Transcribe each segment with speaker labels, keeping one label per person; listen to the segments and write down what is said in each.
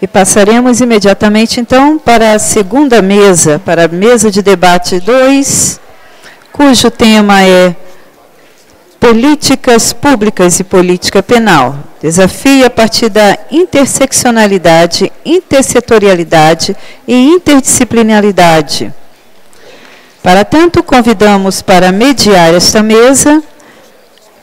Speaker 1: E passaremos imediatamente, então, para a segunda mesa, para a mesa de debate 2, cujo tema é Políticas Públicas e Política Penal. Desafio a partir da interseccionalidade, intersetorialidade e interdisciplinaridade. Para tanto, convidamos para mediar esta mesa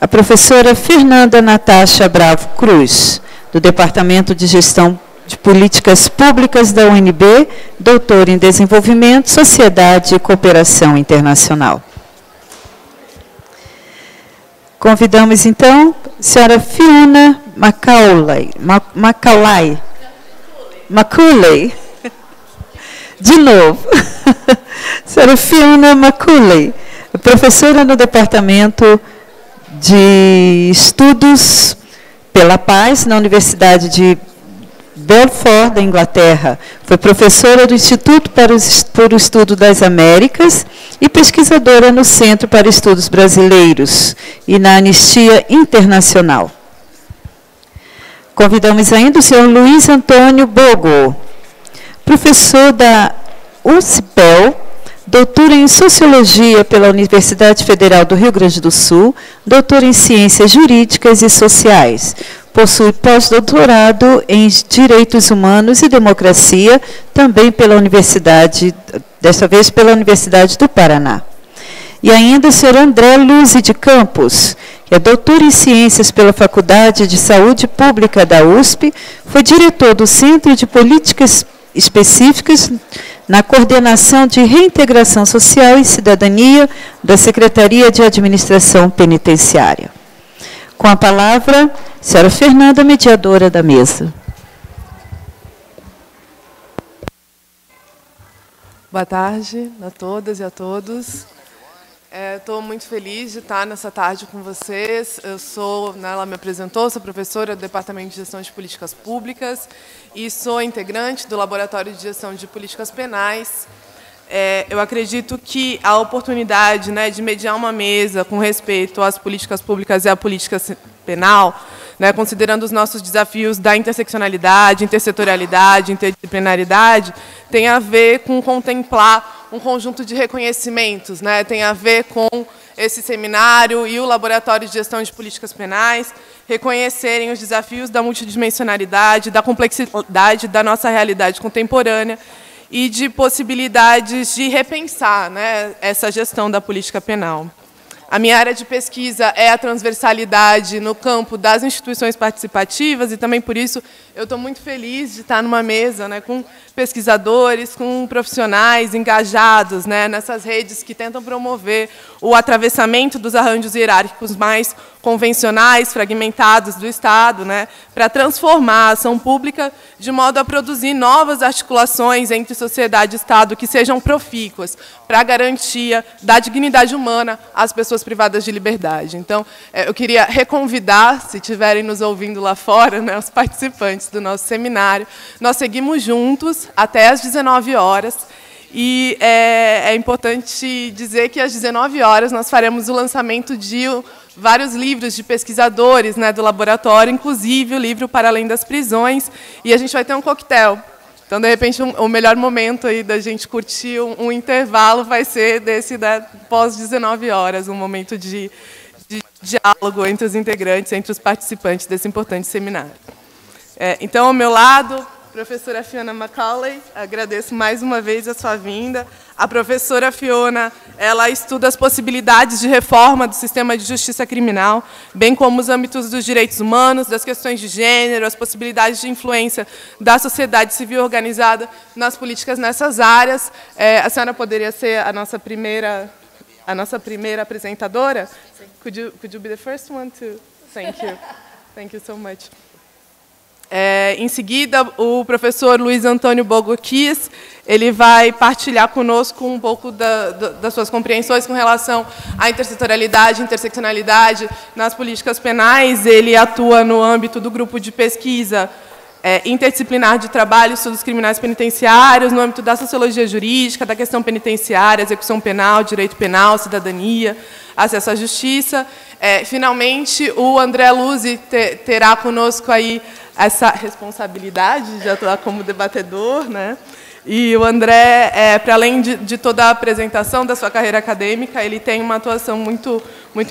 Speaker 1: a professora Fernanda Natasha Bravo Cruz, do Departamento de Gestão de Políticas Públicas da UNB, doutora em Desenvolvimento, Sociedade e Cooperação Internacional. Convidamos, então, a senhora Fiona Macaulay. De novo. Senhora Fiona Macaulay, professora no Departamento de Estudos pela Paz, na Universidade de Belfort, da Inglaterra. Foi professora do Instituto para o Estudo das Américas e pesquisadora no Centro para Estudos Brasileiros e na Anistia Internacional. Convidamos ainda o senhor Luiz Antônio Bogo, professor da UCPEL, doutor em Sociologia pela Universidade Federal do Rio Grande do Sul, doutor em Ciências Jurídicas e Sociais. Possui pós-doutorado em Direitos Humanos e Democracia, também pela Universidade, desta vez pela Universidade do Paraná. E ainda o senhor André Luzi de Campos, que é doutor em Ciências pela Faculdade de Saúde Pública da USP, foi diretor do Centro de Políticas Específicas na Coordenação de Reintegração Social e Cidadania da Secretaria de Administração Penitenciária. Com a palavra, a senhora Fernanda, mediadora da mesa.
Speaker 2: Boa tarde a todas e a todos. Estou muito feliz de estar nessa tarde com vocês. Ela me apresentou, sou professora do Departamento de Gestão de Políticas Públicas e sou integrante do Laboratório de Gestão de Políticas Penais. Eu acredito que a oportunidade, de mediar uma mesa com respeito às políticas públicas e à política penal, considerando os nossos desafios da interseccionalidade, intersetorialidade, interdisciplinaridade, tem a ver com contemplar um conjunto de reconhecimentos, tem a ver com esse seminário e o Laboratório de Gestão de Políticas Penais reconhecerem os desafios da multidimensionalidade, da complexidade da nossa realidade contemporânea e de possibilidades de repensar essa gestão da política penal. A minha área de pesquisa é a transversalidade no campo das instituições participativas e também por isso eu estou muito feliz de estar numa mesa com pesquisadores, com profissionais engajados nessas redes que tentam promover o atravessamento dos arranjos hierárquicos mais convencionais, fragmentados do Estado, para transformar a ação pública de modo a produzir novas articulações entre sociedade e Estado que sejam profícuas para a garantia da dignidade humana às pessoas privadas de liberdade. Então, eu queria reconvidar, se estiverem nos ouvindo lá fora, os participantes do nosso seminário. Nós seguimos juntos até às 19 horas. E é importante dizer que às 19 horas nós faremos o lançamento de vários livros de pesquisadores do laboratório, inclusive o livro Para Além das Prisões, e a gente vai ter um coquetel. Então, de repente, o melhor momento aí da gente curtir um intervalo vai ser desse pós 19 horas, um momento de diálogo entre os integrantes, entre os participantes desse importante seminário. Então, ao meu lado, professora Fiona Macaulay, agradeço mais uma vez a sua vinda. A professora Fiona, ela estuda as possibilidades de reforma do sistema de justiça criminal, bem como os âmbitos dos direitos humanos, das questões de gênero, as possibilidades de influência da sociedade civil organizada nas políticas nessas áreas. A senhora poderia ser a nossa primeira apresentadora? Sim. Could you be the first one to? Thank you. Thank you so much. Em seguida, o professor Luiz Antônio Bogo Kiss, ele vai partilhar conosco um pouco das suas compreensões com relação à intersetorialidade, interseccionalidade nas políticas penais. Ele atua no âmbito do grupo de pesquisa interdisciplinar de trabalho, estudos criminais penitenciários, no âmbito da sociologia jurídica, da questão penitenciária, execução penal, direito penal, cidadania, acesso à justiça. Finalmente, o André Luzzi terá conosco aí essa responsabilidade de atuar como debatedor, né? E o André, para além de toda a apresentação da sua carreira acadêmica, ele tem uma atuação muito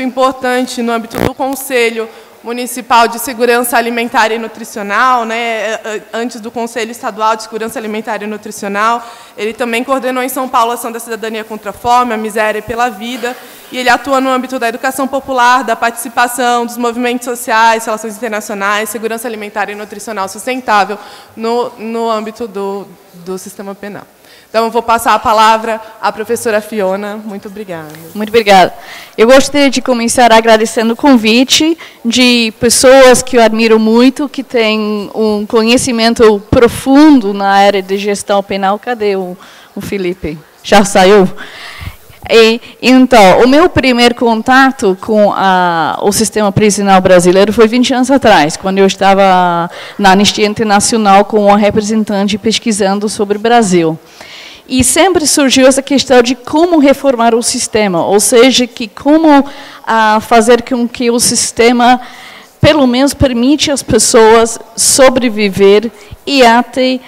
Speaker 2: importante no âmbito do Conselho Municipal de Segurança Alimentar e Nutricional, né? Antes do Conselho Estadual de Segurança Alimentar e Nutricional. Ele também coordenou em São Paulo a Ação da Cidadania contra a Fome, a Miséria e pela Vida, e ele atua no âmbito da educação popular, da participação, dos movimentos sociais, relações internacionais, segurança alimentar e nutricional sustentável no âmbito do sistema penal. Então, eu vou passar a palavra à professora Fiona. Muito obrigada.
Speaker 3: Muito obrigada. Eu gostaria de começar agradecendo o convite de pessoas que eu admiro muito, que têm um conhecimento profundo na área de gestão penal. Cadê o Felipe? Já saiu? Então, o meu primeiro contato com o sistema prisional brasileiro foi 20 anos atrás, quando eu estava na Anistia Internacional com uma representante pesquisando sobre o Brasil. E sempre surgiu essa questão de como reformar o sistema, ou seja, como fazer com que o sistema, pelo menos, permite às pessoas sobreviver e até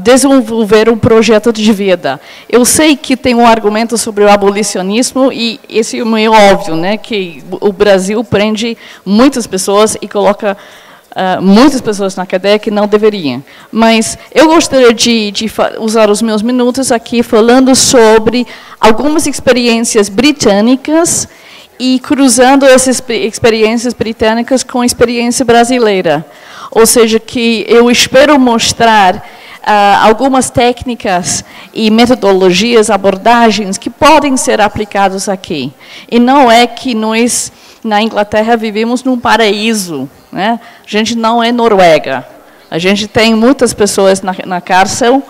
Speaker 3: desenvolver um projeto de vida. Eu sei que tem um argumento sobre o abolicionismo, e esse é meio óbvio, né, que o Brasil prende muitas pessoas e coloca muitas pessoas na cadeia que não deveriam. Mas eu gostaria de usar os meus minutos aqui falando sobre algumas experiências britânicas e cruzando essas experiências britânicas com a experiência brasileira. Ou seja, que eu espero mostrar algumas técnicas e metodologias, abordagens que podem ser aplicadas aqui. E não é que nós, na Inglaterra, vivemos num paraíso, né? A gente não é Noruega. A gente tem muitas pessoas na cárcel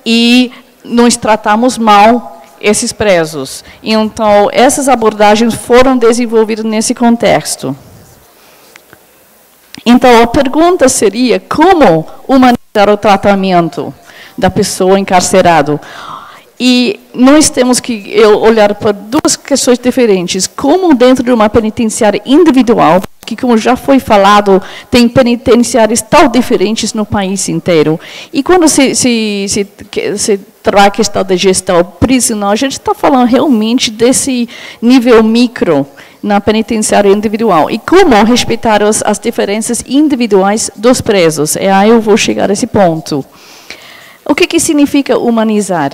Speaker 3: e nós tratamos mal esses presos. Então, essas abordagens foram desenvolvidas nesse contexto. Então, a pergunta seria, como humanizar o tratamento da pessoa encarcerada? E nós temos que olhar para duas questões diferentes. Como dentro de uma penitenciária individual, que, como já foi falado, tem penitenciárias tão diferentes no país inteiro. E quando se trabalha a questão da gestão prisional, a gente está falando realmente desse nível micro na penitenciária individual. E como respeitar as diferenças individuais dos presos. E aí eu vou chegar a esse ponto. O que significa humanizar?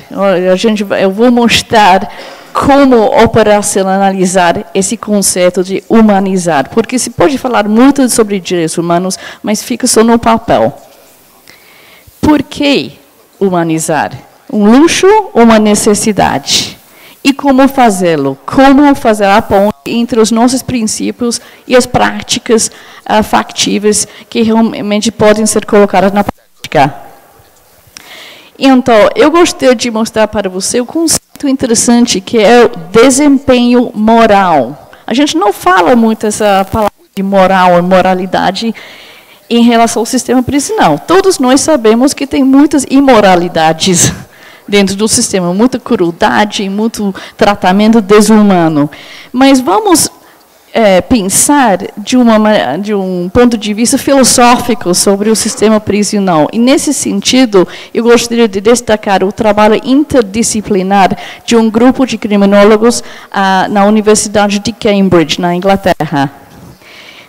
Speaker 3: Eu vou mostrar como operacionalizar esse conceito de humanizar. Porque se pode falar muito sobre direitos humanos, mas fica só no papel. Por que humanizar? Um luxo ou uma necessidade? E como fazê-lo? Como fazer a ponte entre os nossos princípios e as práticas factíveis que realmente podem ser colocadas na prática? Então, eu gostaria de mostrar para você o conceito interessante que é o desempenho moral. A gente não fala muito essa palavra de moral ou moralidade em relação ao sistema prisional. Todos nós sabemos que tem muitas imoralidades dentro do sistema, muita crueldade, muito tratamento desumano. Mas vamos pensar de um ponto de vista filosófico sobre o sistema prisional. E, nesse sentido, eu gostaria de destacar o trabalho interdisciplinar de um grupo de criminólogos na Universidade de Cambridge, na Inglaterra.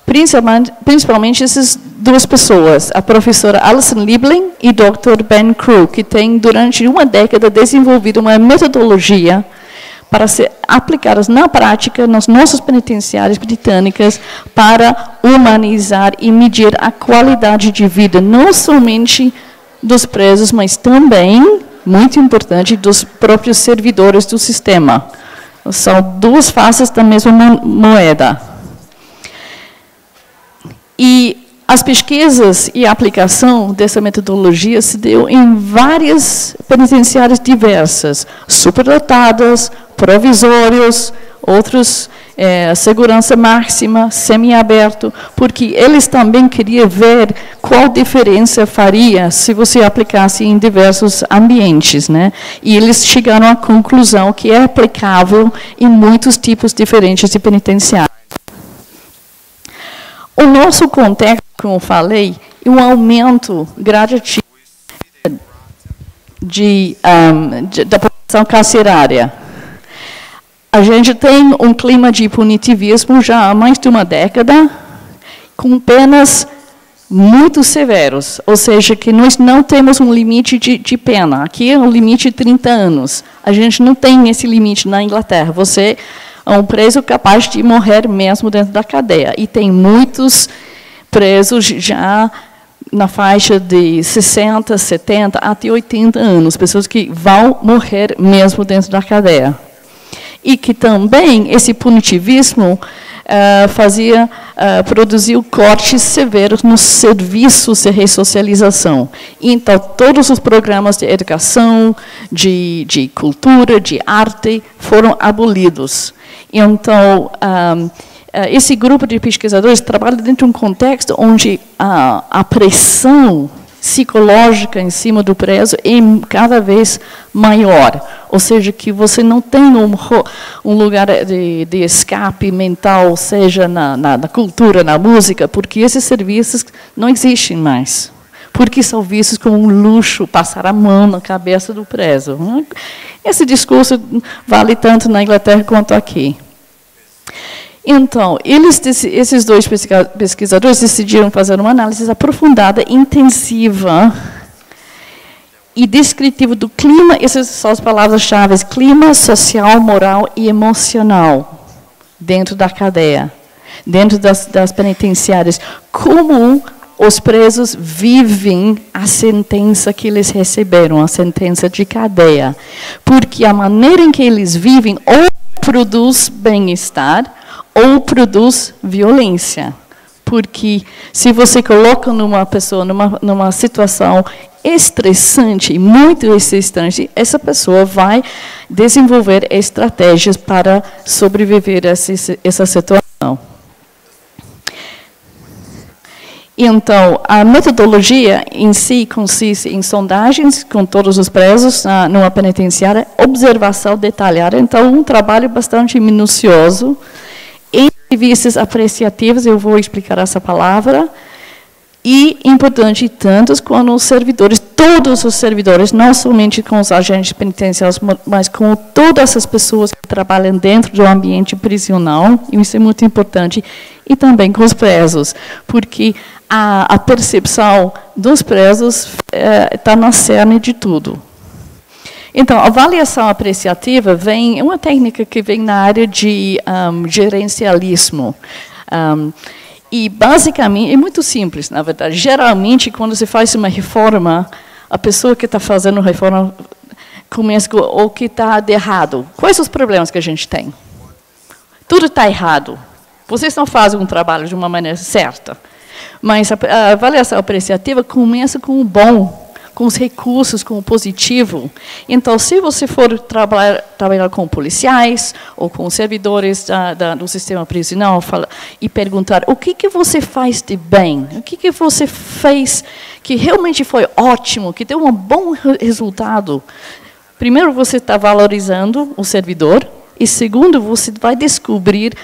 Speaker 3: Principalmente essas duas pessoas, a professora Alison Liebling e o Dr. Ben Crew, que têm, durante uma década, desenvolvido uma metodologia para ser aplicadas na prática nas nossas penitenciárias britânicas para humanizar e medir a qualidade de vida, não somente dos presos, mas também, muito importante, dos próprios servidores do sistema. São duas faces da mesma moeda. E as pesquisas e a aplicação dessa metodologia se deu em várias penitenciárias diversas, superdotadas, provisórios, outros segurança máxima, semiaberto, porque eles também queriam ver qual diferença faria se você aplicasse em diversos ambientes, né? E eles chegaram à conclusão que é aplicável em muitos tipos diferentes de penitenciário. O nosso contexto, como eu falei, é um aumento gradativo da população carcerária. A gente tem um clima de punitivismo já há mais de uma década, com penas muito severos, ou seja, que nós não temos um limite de pena. Aqui é um limite de 30 anos. A gente não tem esse limite na Inglaterra. Você é um preso capaz de morrer mesmo dentro da cadeia. E tem muitos presos já na faixa de 60, 70, até 80 anos, pessoas que vão morrer mesmo dentro da cadeia. E que também esse punitivismo produziu cortes severos nos serviços de ressocialização. Então, todos os programas de educação, de cultura, de arte, foram abolidos. Então, esse grupo de pesquisadores trabalha dentro de um contexto onde a pressão psicológica em cima do preso é cada vez maior. Ou seja, que você não tem um lugar de escape mental, seja na cultura, na música, porque esses serviços não existem mais. Porque são vistos como um luxo, passar a mão na cabeça do preso. Esse discurso vale tanto na Inglaterra quanto aqui. Então, esses dois pesquisadores decidiram fazer uma análise aprofundada, intensiva e descritiva do clima, essas são as palavras-chave, clima social, moral e emocional dentro da cadeia, dentro das penitenciárias. Como os presos vivem a sentença que eles receberam, a sentença de cadeia. Porque a maneira em que eles vivem ou produz bem-estar, ou produz violência. Porque se você coloca uma pessoa numa situação estressante, muito estressante, essa pessoa vai desenvolver estratégias para sobreviver a essa situação. Então, a metodologia em si consiste em sondagens com todos os presos numa penitenciária, observação detalhada, então um trabalho bastante minucioso, entrevistas apreciativas, eu vou explicar essa palavra, e importante tantos quanto os servidores, todos os servidores, não somente com os agentes penitenciários, mas com todas as pessoas que trabalham dentro do ambiente prisional, e isso é muito importante, e também com os presos, porque a percepção dos presos está na cerne de tudo. Então, a avaliação apreciativa é uma técnica que vem na área de gerencialismo. E, basicamente, é muito simples, na verdade. Geralmente, quando se faz uma reforma, a pessoa que está fazendo a reforma começa com o que está de errado. Quais os problemas que a gente tem? Tudo está errado. Vocês não fazem um trabalho de uma maneira certa. Mas a avaliação apreciativa começa com o bom, com os recursos, com o positivo. Então, se você for trabalhar com policiais ou com servidores do sistema prisional e perguntar o que você faz de bem, o que você fez que realmente foi ótimo, que deu um bom resultado, primeiro, você está valorizando o servidor, e segundo, você vai descobrir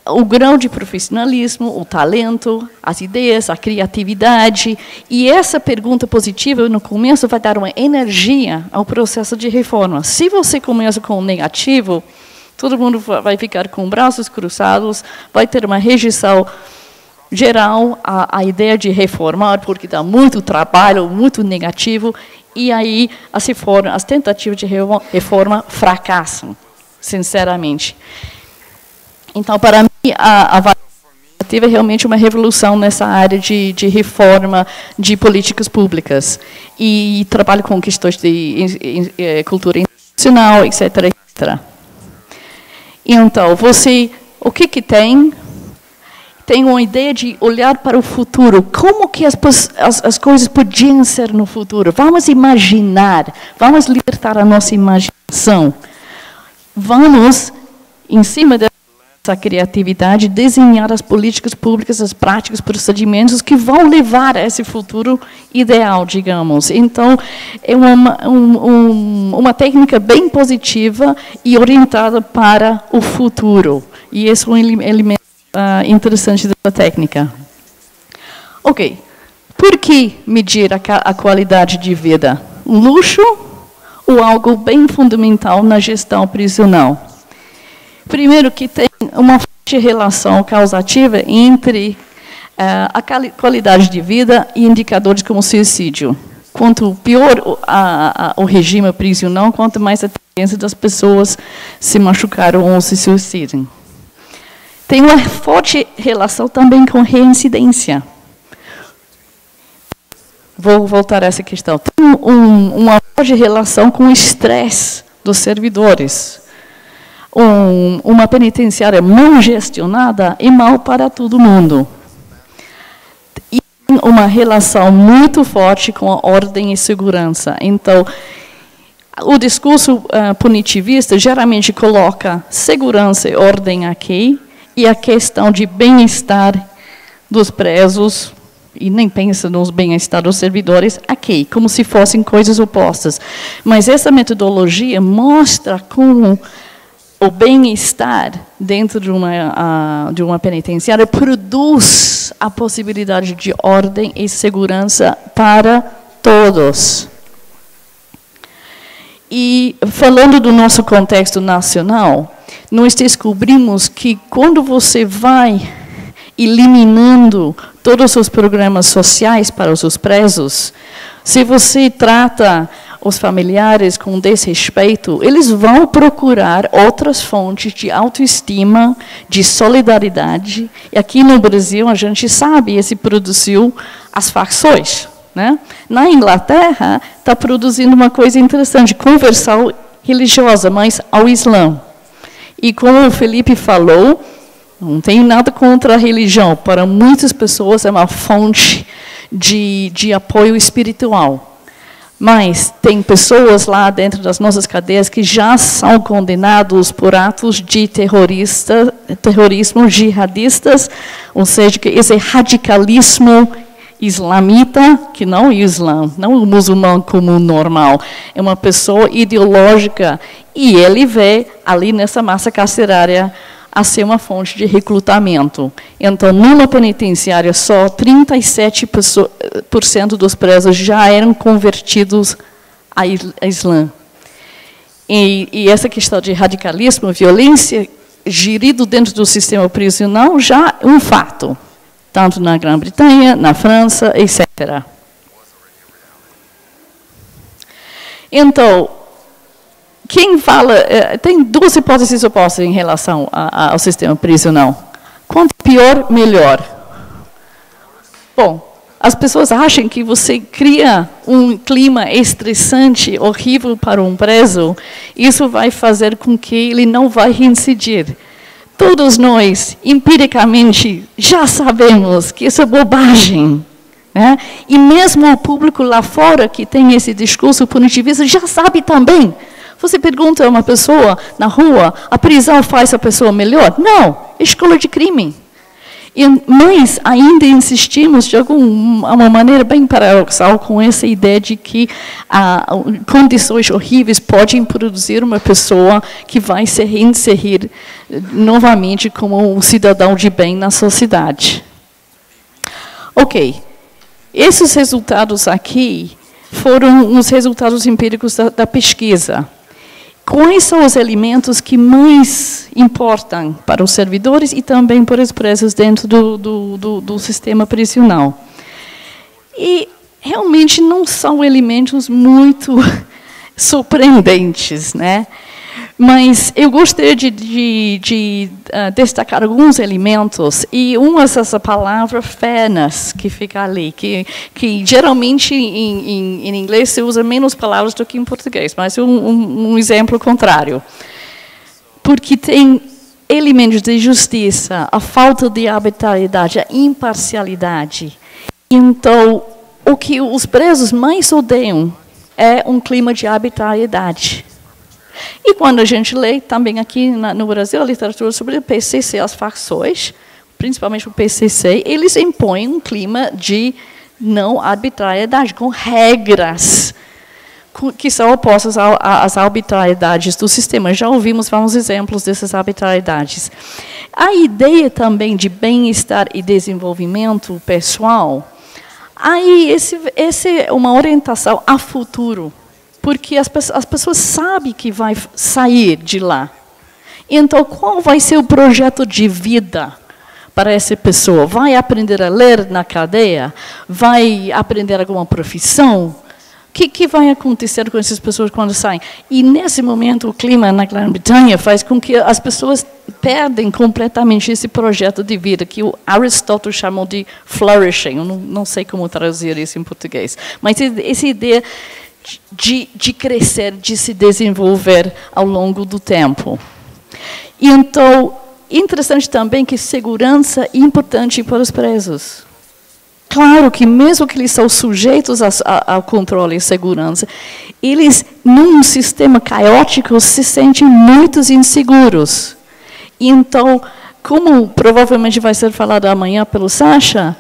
Speaker 3: o grau de profissionalismo, o talento, as ideias, a criatividade. E essa pergunta positiva, no começo, vai dar uma energia ao processo de reforma. Se você começa com o negativo, todo mundo vai ficar com braços cruzados, vai ter uma rejeição geral à ideia de reformar, porque dá muito trabalho, muito negativo, e aí as tentativas de reforma fracassam, sinceramente. Então, para mim, a teve realmente uma revolução nessa área de reforma de políticas públicas. E trabalho com questões de cultura institucional, etc. etc. Então, o que tem? Tem uma ideia de olhar para o futuro. Como que as coisas podiam ser no futuro? Vamos imaginar, vamos libertar a nossa imaginação. Vamos, em cima essa criatividade, desenhar as políticas públicas, as práticas, procedimentos que vão levar a esse futuro ideal, digamos. Então, é uma técnica bem positiva e orientada para o futuro. E esse é um elemento interessante dessa técnica. Ok. Por que medir a qualidade de vida? Um luxo ou algo bem fundamental na gestão prisional? Primeiro, que tem uma forte relação causativa entre a qualidade de vida e indicadores como suicídio. Quanto pior o regime prisional, quanto mais a tendência das pessoas se machucarem ou se suicidem. Tem uma forte relação também com reincidência. Vou voltar a essa questão. Tem uma forte relação com o estresse dos servidores. Uma penitenciária mal gestionada é mal para todo mundo. E uma relação muito forte com a ordem e segurança. Então, o discurso punitivista geralmente coloca segurança e ordem aqui, e a questão de bem-estar dos presos, e nem pensa no bem-estar dos servidores aqui, como se fossem coisas opostas. Mas essa metodologia mostra como o bem-estar dentro de uma penitenciária produz a possibilidade de ordem e segurança para todos. E, falando do nosso contexto nacional, nós descobrimos que, quando você vai eliminando todos os programas sociais para os presos, se você trata os familiares com desrespeito, eles vão procurar outras fontes de autoestima, de solidariedade. E aqui no Brasil, a gente sabe, se produziu as facções, né? Na Inglaterra, está produzindo uma coisa interessante, conversão religiosa, mas ao Islã. E como o Felipe falou, não tenho nada contra a religião. Para muitas pessoas é uma fonte de apoio espiritual. Mas tem pessoas lá dentro das nossas cadeias que já são condenados por atos de terrorismo jihadistas, ou seja, que esse radicalismo islamita, que não é o Islã, não o muçulmano comum normal, é uma pessoa ideológica, e ele vê ali nessa massa carcerária a ser uma fonte de recrutamento. Então, numa penitenciária, só 37% dos presos já eram convertidos a Islã. E essa questão de radicalismo, violência, gerido dentro do sistema prisional, já é um fato, tanto na Grã-Bretanha, na França, etc. Então, quem fala, tem duas hipóteses opostas em relação ao sistema prisional. Quanto pior, melhor. Bom, as pessoas acham que você cria um clima estressante, horrível para um preso, isso vai fazer com que ele não vai reincidir. Todos nós, empiricamente, já sabemos que isso é bobagem. Né? E mesmo o público lá fora, que tem esse discurso punitivista, já sabe também. Você pergunta a uma pessoa na rua, a prisão faz a pessoa melhor? Não, é escola de crime. Mas ainda insistimos, de alguma maneira bem paradoxal, com essa ideia de que condições horríveis podem produzir uma pessoa que vai se reinserir novamente como um cidadão de bem na sociedade. Ok, esses resultados aqui foram os resultados empíricos da pesquisa. Quais são os elementos que mais importam para os servidores e também para os presos dentro do sistema prisional? E realmente não são elementos muito surpreendentes, né? Mas eu gostaria de destacar alguns elementos, e uma dessa palavra fairness, que fica ali, que geralmente em inglês se usa menos palavras do que em português, mas um exemplo contrário. Porque tem elementos de justiça, a falta de arbitrariedade, a imparcialidade. Então, o que os presos mais odeiam é um clima de arbitrariedade. E quando a gente lê, também aqui no Brasil, a literatura sobre o PCC, as facções, principalmente o PCC, eles impõem um clima de não arbitrariedade, com regras que são opostas às arbitrariedades do sistema. Já ouvimos vários exemplos dessas arbitrariedades. A ideia também de bem-estar e desenvolvimento pessoal, aí esse é uma orientação a futuro, porque as pessoas sabem que vai sair de lá. Então, qual vai ser o projeto de vida para essa pessoa? Vai aprender a ler na cadeia? Vai aprender alguma profissão? O que vai acontecer com essas pessoas quando saem? E, nesse momento, o clima na Grã-Bretanha faz com que as pessoas perdem completamente esse projeto de vida, que o Aristóteles chamou de flourishing. Eu não sei como traduzir isso em português. Mas essa ideia de crescer, de se desenvolver ao longo do tempo. E, então, interessante também que segurança é importante para os presos. Claro que, mesmo que eles são sujeitos ao controle e segurança, eles, num sistema caótico, se sentem muito inseguros. Então, como provavelmente vai ser falado amanhã pelo Sacha,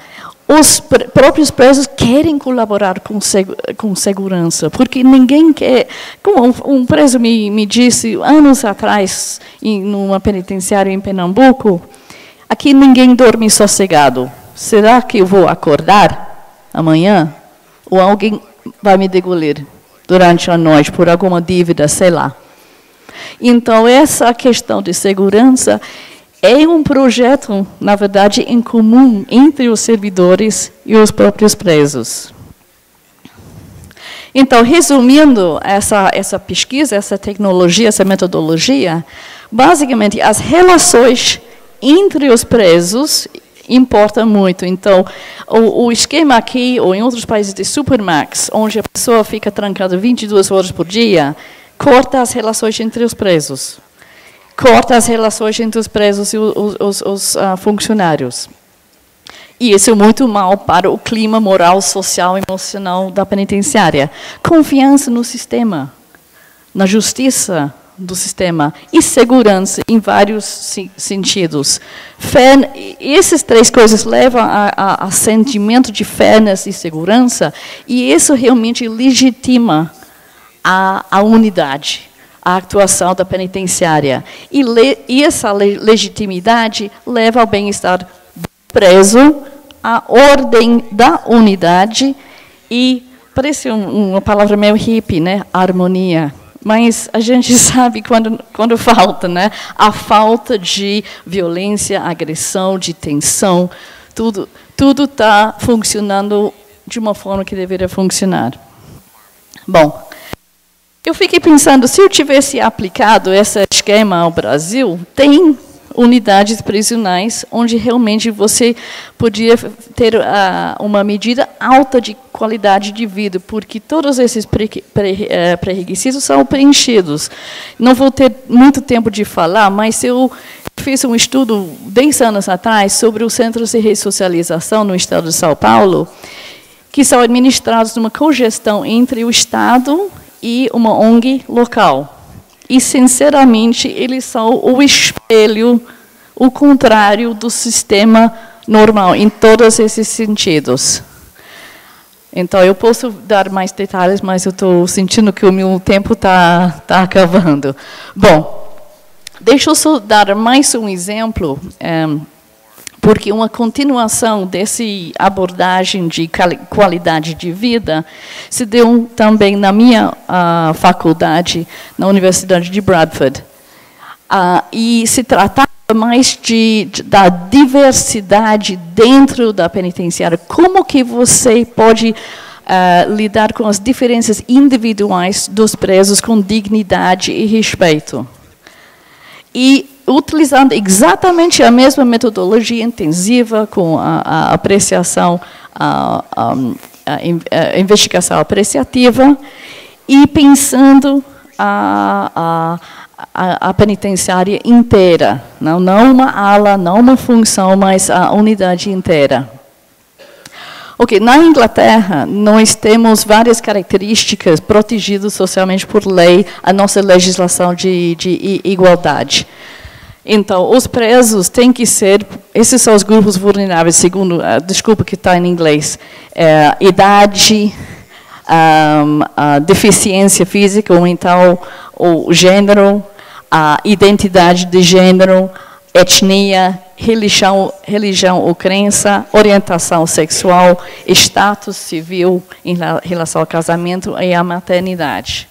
Speaker 3: os próprios presos querem colaborar com segurança, porque ninguém quer... Como um preso me disse anos atrás, numa penitenciária em Pernambuco, aqui ninguém dorme sossegado. Será que eu vou acordar amanhã? Ou alguém vai me degolir durante a noite por alguma dívida, sei lá. Então, essa questão de segurança é um projeto, na verdade, em comum entre os servidores e os próprios presos. Então, resumindo essa pesquisa, essa tecnologia, essa metodologia, basicamente, as relações entre os presos importa muito. Então, o esquema aqui, ou em outros países de Supermax, onde a pessoa fica trancada 22 horas por dia, corta as relações entre os presos. Corta as relações entre os presos e os funcionários. E isso é muito mal para o clima moral, social e emocional da penitenciária. Confiança no sistema, na justiça do sistema e segurança em vários sentidos. Essas três coisas levam a sentimento de fairness e segurança, e isso realmente legitima a unidade, a atuação da penitenciária. E essa legitimidade leva ao bem-estar do preso, à ordem da unidade e, parece uma palavra meio hippie, né? Harmonia. Mas a gente sabe quando falta, né? A falta de violência, agressão, de tensão, tudo está funcionando de uma forma que deveria funcionar. Bom, eu fiquei pensando, se eu tivesse aplicado esse esquema ao Brasil, tem unidades prisionais onde realmente você podia ter uma medida alta de qualidade de vida, porque todos esses pré-requisitos são preenchidos. Não vou ter muito tempo de falar, mas eu fiz um estudo 10 anos atrás sobre os centros de ressocialização no estado de São Paulo, que são administrados numa cogestão entre o Estado e uma ONG local. E, sinceramente, eles são o espelho, o contrário do sistema normal, em todos esses sentidos. Então, eu posso dar mais detalhes, mas eu estou sentindo que o meu tempo está acabando. Bom, deixa eu só dar mais um exemplo, porque uma continuação dessa abordagem de qualidade de vida se deu também na minha faculdade, na Universidade de Bradford. E se tratava mais da diversidade dentro da penitenciária. Como que você pode lidar com as diferenças individuais dos presos com dignidade e respeito? E utilizando exatamente a mesma metodologia intensiva com a apreciação, a investigação apreciativa, e pensando a penitenciária inteira, não uma ala, não uma função, mas a unidade inteira. Ok, na Inglaterra, nós temos várias características protegidas socialmente por lei, a nossa legislação de igualdade. Então, os presos têm que ser, esses são os grupos vulneráveis, segundo, desculpa que está em inglês, idade, a deficiência física ou mental, ou gênero, a identidade de gênero, etnia, religião ou crença, orientação sexual, status civil em relação ao casamento e à maternidade.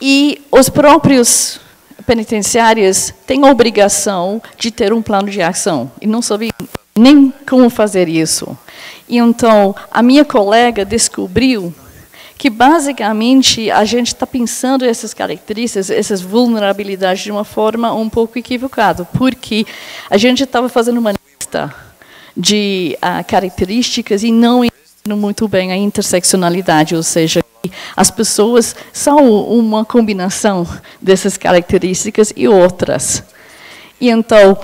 Speaker 3: E os próprios penitenciários têm a obrigação de ter um plano de ação, e não sabia nem como fazer isso. E então, a minha colega descobriu que, basicamente, a gente está pensando essas características, essas vulnerabilidades, de uma forma um pouco equivocada, porque a gente estava fazendo uma lista de características e não entendendo muito bem a interseccionalidade, ou seja, as pessoas são uma combinação dessas características e outras. E, então,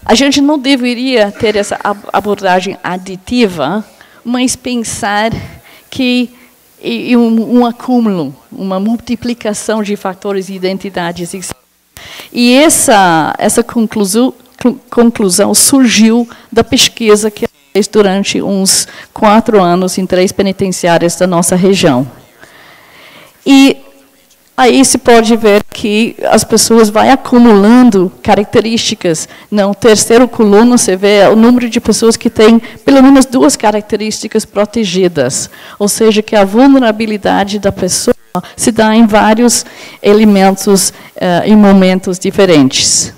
Speaker 3: a gente não deveria ter essa abordagem aditiva, mas pensar que um acúmulo, uma multiplicação de fatores e identidades. E essa conclusão surgiu da pesquisa que fez durante uns 4 anos em 3 penitenciárias da nossa região. E aí se pode ver que as pessoas vão acumulando características. No terceiro coluna, você vê o número de pessoas que têm pelo menos 2 características protegidas. Ou seja, que a vulnerabilidade da pessoa se dá em vários elementos, em momentos diferentes.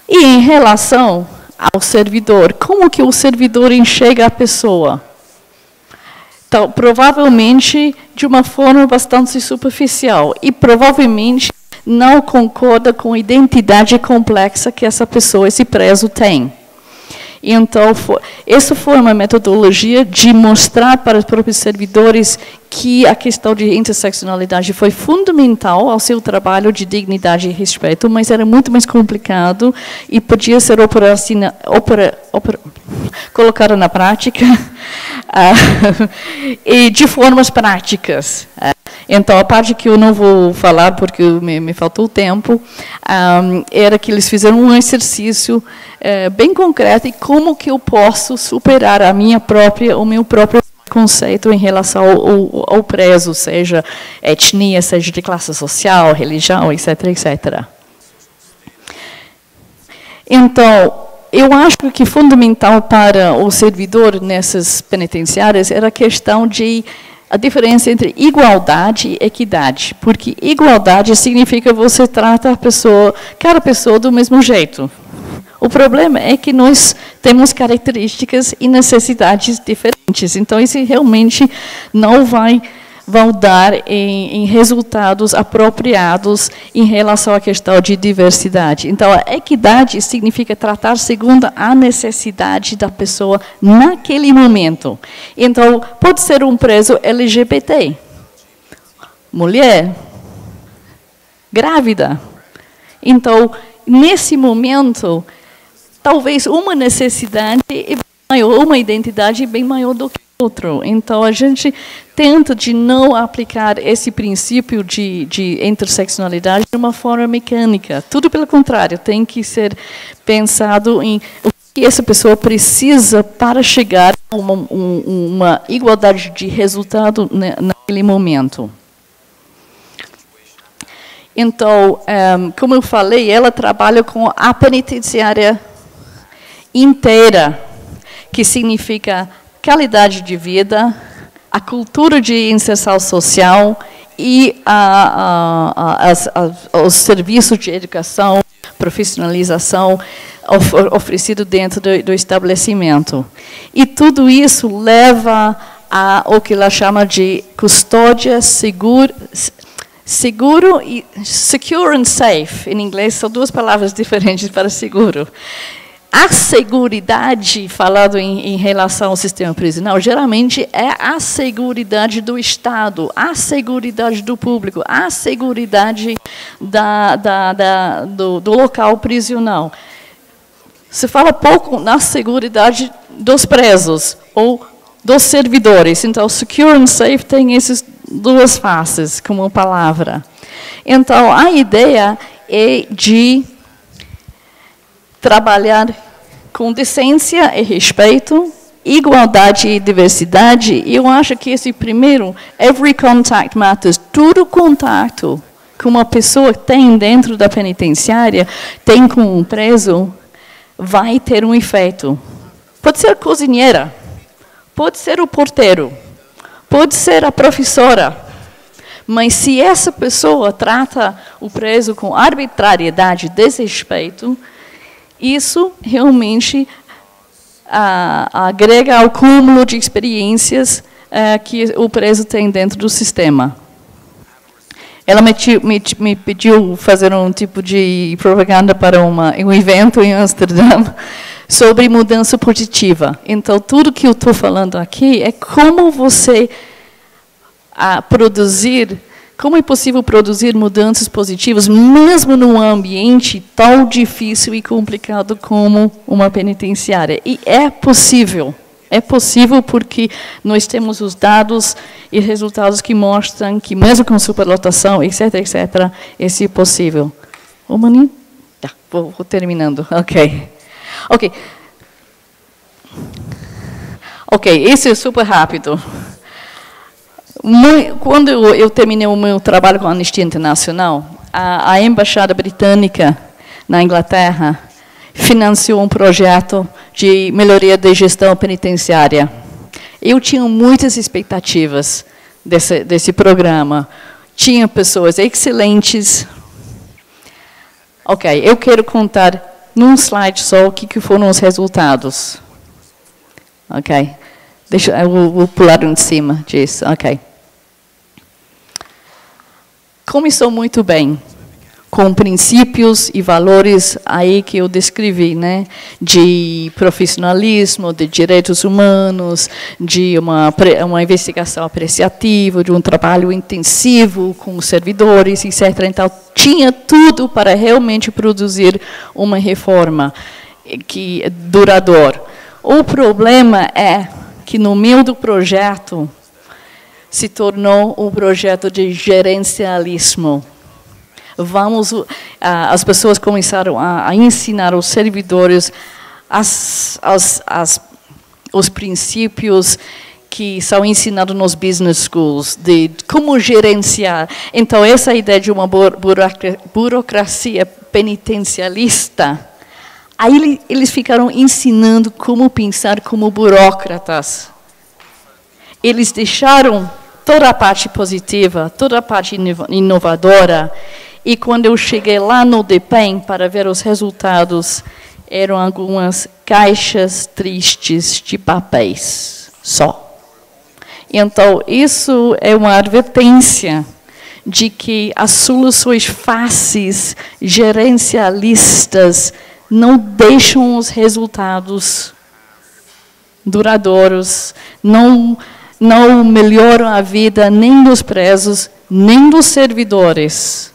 Speaker 3: E em relação ao servidor, como que o servidor enxerga a pessoa? Então, provavelmente, de uma forma bastante superficial. E, provavelmente, não concorda com a identidade complexa que essa pessoa, esse preso, tem. Então, essa foi uma metodologia de mostrar para os próprios servidores que a questão de interseccionalidade foi fundamental ao seu trabalho de dignidade e respeito, mas era muito mais complicado e podia ser colocado na prática e de formas práticas. Então, a parte que eu não vou falar, porque me faltou tempo, era que eles fizeram um exercício bem concreto e como que eu posso superar o meu próprio conceito em relação ao preso, seja etnia, seja de classe social, religião, etc., etc. Então, eu acho que fundamental para o servidor nessas penitenciárias era a questão de a diferença entre igualdade e equidade, porque igualdade significa você trata cada pessoa do mesmo jeito. O problema é que nós temos características e necessidades diferentes, então isso realmente não vão dar em resultados apropriados em relação à questão de diversidade. Então, a equidade significa tratar segundo a necessidade da pessoa naquele momento. Então, pode ser um preso LGBT, mulher, grávida. Então, nesse momento, talvez uma necessidade é maior, uma identidade bem maior do que outro. Então, a gente tenta de não aplicar esse princípio de interseccionalidade de uma forma mecânica. Tudo pelo contrário, tem que ser pensado em o que essa pessoa precisa para chegar a uma igualdade de resultado naquele momento. Então, como eu falei, ela trabalha com a penitenciária inteira, que significa qualidade de vida, a cultura de inserção social e os serviços de educação, profissionalização oferecido dentro do estabelecimento. E tudo isso leva ao que ela chama de custódia seguro e secure and safe. Em inglês são 2 palavras diferentes para seguro. A seguridade, falado em relação ao sistema prisional, geralmente é a seguridade do Estado, a seguridade do público, a seguridade do local prisional. Se fala pouco na seguridade dos presos ou dos servidores. Então, secure and safe tem essas duas faces como palavra. Então, a ideia é de trabalhar com decência e respeito, igualdade e diversidade. E eu acho que esse primeiro, every contact matters, todo contato que uma pessoa tem dentro da penitenciária, tem com um preso, vai ter um efeito. Pode ser a cozinheira, pode ser o porteiro, pode ser a professora, mas se essa pessoa trata o preso com arbitrariedade, desrespeito, isso realmente agrega ao cúmulo de experiências que o preso tem dentro do sistema. Ela me pediu fazer um tipo de propaganda para um evento em Amsterdã sobre mudança positiva. Então, tudo que eu estou falando aqui é como você como é possível produzir mudanças positivas, mesmo num ambiente tão difícil e complicado como uma penitenciária. E é possível. É possível porque nós temos os dados e resultados que mostram que, mesmo com superlotação, etc., isso é possível. Ô, maninho? Tá, vou terminando. Ok, isso é super rápido. Quando eu terminei o meu trabalho com a Anistia Internacional, a Embaixada Britânica na Inglaterra financiou um projeto de melhoria da gestão penitenciária. Eu tinha muitas expectativas desse programa. Tinha pessoas excelentes. Ok, eu quero contar num slide só o que foram os resultados. Ok, eu vou pular em cima disso. Ok. Começou muito bem, com princípios e valores aí que eu descrevi, né? De profissionalismo, de direitos humanos, de uma investigação apreciativa, de um trabalho intensivo com os servidores, etc. Então, tinha tudo para realmente produzir uma reforma que é duradoura. O problema é que, no meio do projeto, se tornou um projeto de gerencialismo. As pessoas começaram a ensinar os servidores os princípios que são ensinados nos business schools, de como gerenciar. Então, essa ideia de uma burocracia penitencialista, aí eles ficaram ensinando como pensar como burócratas. Eles deixaram toda a parte positiva, toda a parte inovadora, e quando eu cheguei lá no DPEM para ver os resultados, eram algumas caixas tristes de papéis só. Então, isso é uma advertência de que as soluções fáceis, gerencialistas, não deixam os resultados duradouros, não melhoram a vida nem dos presos, nem dos servidores.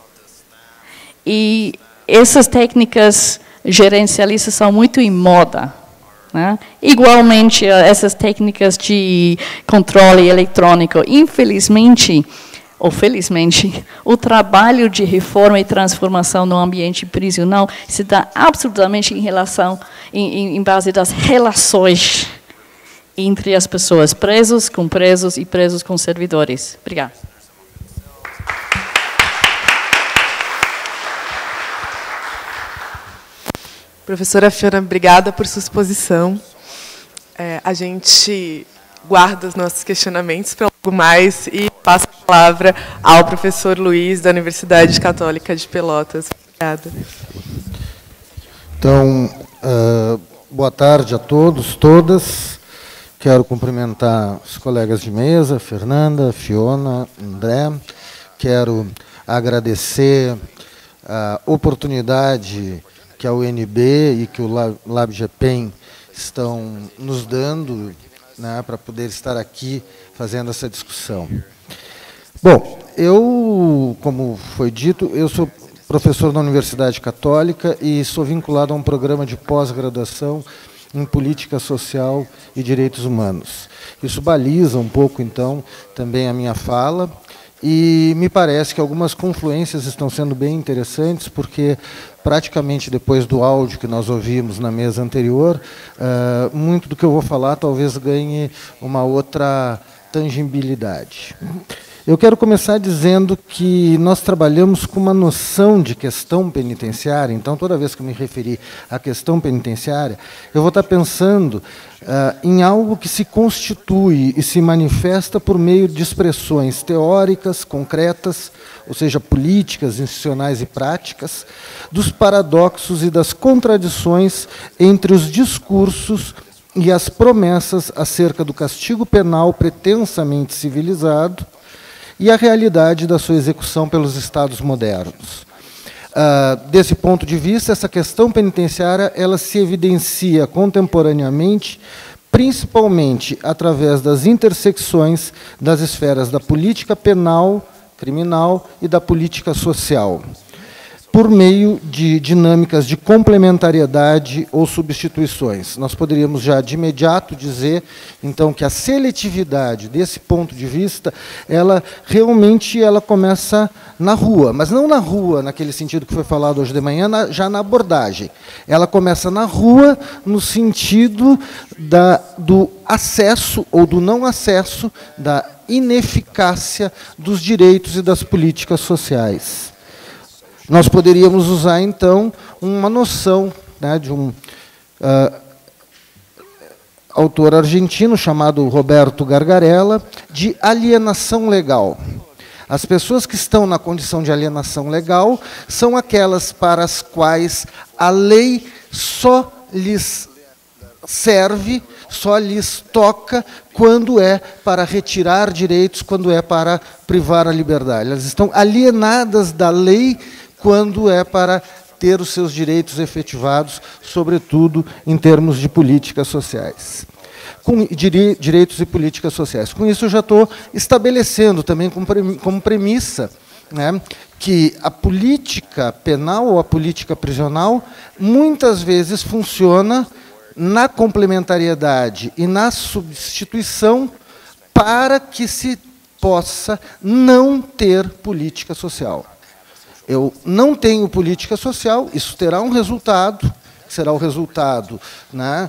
Speaker 3: E essas técnicas gerencialistas são muito em moda, né? Igualmente, essas técnicas de controle eletrônico, infelizmente, ou felizmente, o trabalho de reforma e transformação no ambiente prisional se dá absolutamente em base das relações entre as pessoas, presos e presos com servidores. Obrigada.
Speaker 2: Professora Fiona, obrigada por sua exposição. A gente guarda os nossos questionamentos para algo mais e passa a palavra ao professor Luiz, da Universidade Católica de Pelotas. Obrigada.
Speaker 4: Então, boa tarde a todos, todas. Quero cumprimentar os colegas de mesa, Fernanda, Fiona, André. Quero agradecer a oportunidade que a UNB e que o LabGPEM estão nos dando, né, para poder estar aqui fazendo essa discussão. Bom, como foi dito, eu sou professor da Universidade Católica e sou vinculado a um programa de pós-graduação em Política Social e Direitos Humanos. Isso baliza um pouco, então, também a minha fala, e me parece que algumas confluências estão sendo bem interessantes, porque praticamente depois do áudio que nós ouvimos na mesa anterior, muito do que eu vou falar talvez ganhe uma outra tangibilidade. Eu quero começar dizendo que nós trabalhamos com uma noção de questão penitenciária, então toda vez que eu me referir à questão penitenciária, eu vou estar pensando em algo que se constitui e se manifesta por meio de expressões teóricas, concretas, ou seja, políticas, institucionais e práticas, dos paradoxos e das contradições entre os discursos e as promessas acerca do castigo penal pretensamente civilizado e a realidade da sua execução pelos Estados modernos. Desse ponto de vista, essa questão penitenciária ela se evidencia contemporaneamente, principalmente através das intersecções das esferas da política penal, criminal e da política social, por meio de dinâmicas de complementariedade ou substituições. Nós poderíamos já de imediato dizer, então, que a seletividade, desse ponto de vista, ela realmente começa na rua, mas não na rua, naquele sentido que foi falado hoje de manhã, já na abordagem. Ela começa na rua no sentido do acesso ou do não acesso, da ineficácia dos direitos e das políticas sociais. Nós poderíamos usar, então, uma noção, né, de um autor argentino chamado Roberto Gargarella, de alienação legal. As pessoas que estão na condição de alienação legal são aquelas para as quais a lei só lhes serve, só lhes toca quando é para retirar direitos, quando é para privar a liberdade. Elas estão alienadas da lei quando é para ter os seus direitos efetivados, sobretudo em termos de políticas sociais. Com direitos e políticas sociais. Com isso, eu já estou estabelecendo também como premissa, né, que a política penal ou a política prisional muitas vezes funciona na complementariedade e na substituição para que se possa não ter política social. Eu não tenho política social, isso terá um resultado, será o resultado, né,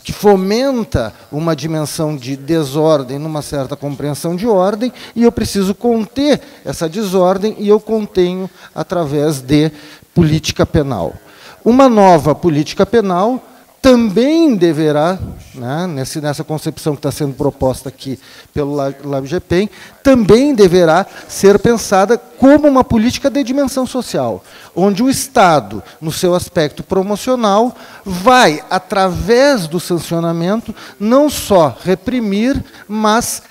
Speaker 4: que fomenta uma dimensão de desordem numa certa compreensão de ordem, e eu preciso conter essa desordem, e eu contenho através de política penal. Uma nova política penal também deverá, né, nessa concepção que está sendo proposta aqui pelo LabGPEN, também deverá ser pensada como uma política de dimensão social, onde o Estado, no seu aspecto promocional, vai, através do sancionamento, não só reprimir, mas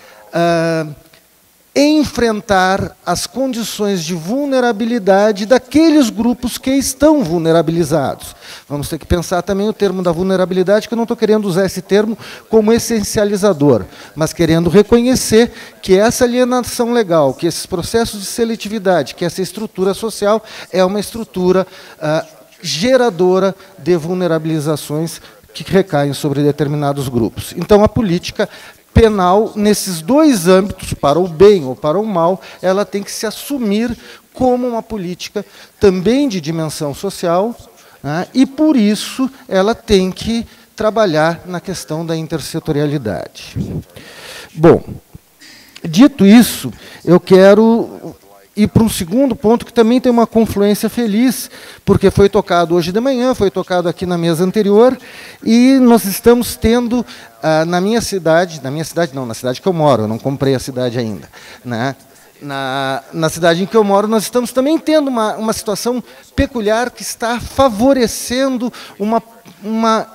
Speaker 4: enfrentar as condições de vulnerabilidade daqueles grupos que estão vulnerabilizados. Vamos ter que pensar também o termo da vulnerabilidade, que eu não estou querendo usar esse termo como essencializador, mas querendo reconhecer que essa alienação legal, que esses processos de seletividade, que essa estrutura social é uma estrutura geradora de vulnerabilizações que recaem sobre determinados grupos. Então, a política penal, nesses dois âmbitos, para o bem ou para o mal, ela tem que se assumir como uma política também de dimensão social, né, e, por isso, ela tem que trabalhar na questão da intersetorialidade. Bom, dito isso, eu quero ir para um segundo ponto que também tem uma confluência feliz, porque foi tocado hoje de manhã, foi tocado aqui na mesa anterior, e nós estamos tendo, na cidade que eu moro, eu não comprei a cidade ainda, né? Na cidade em que eu moro, nós estamos também tendo uma situação peculiar que está favorecendo uma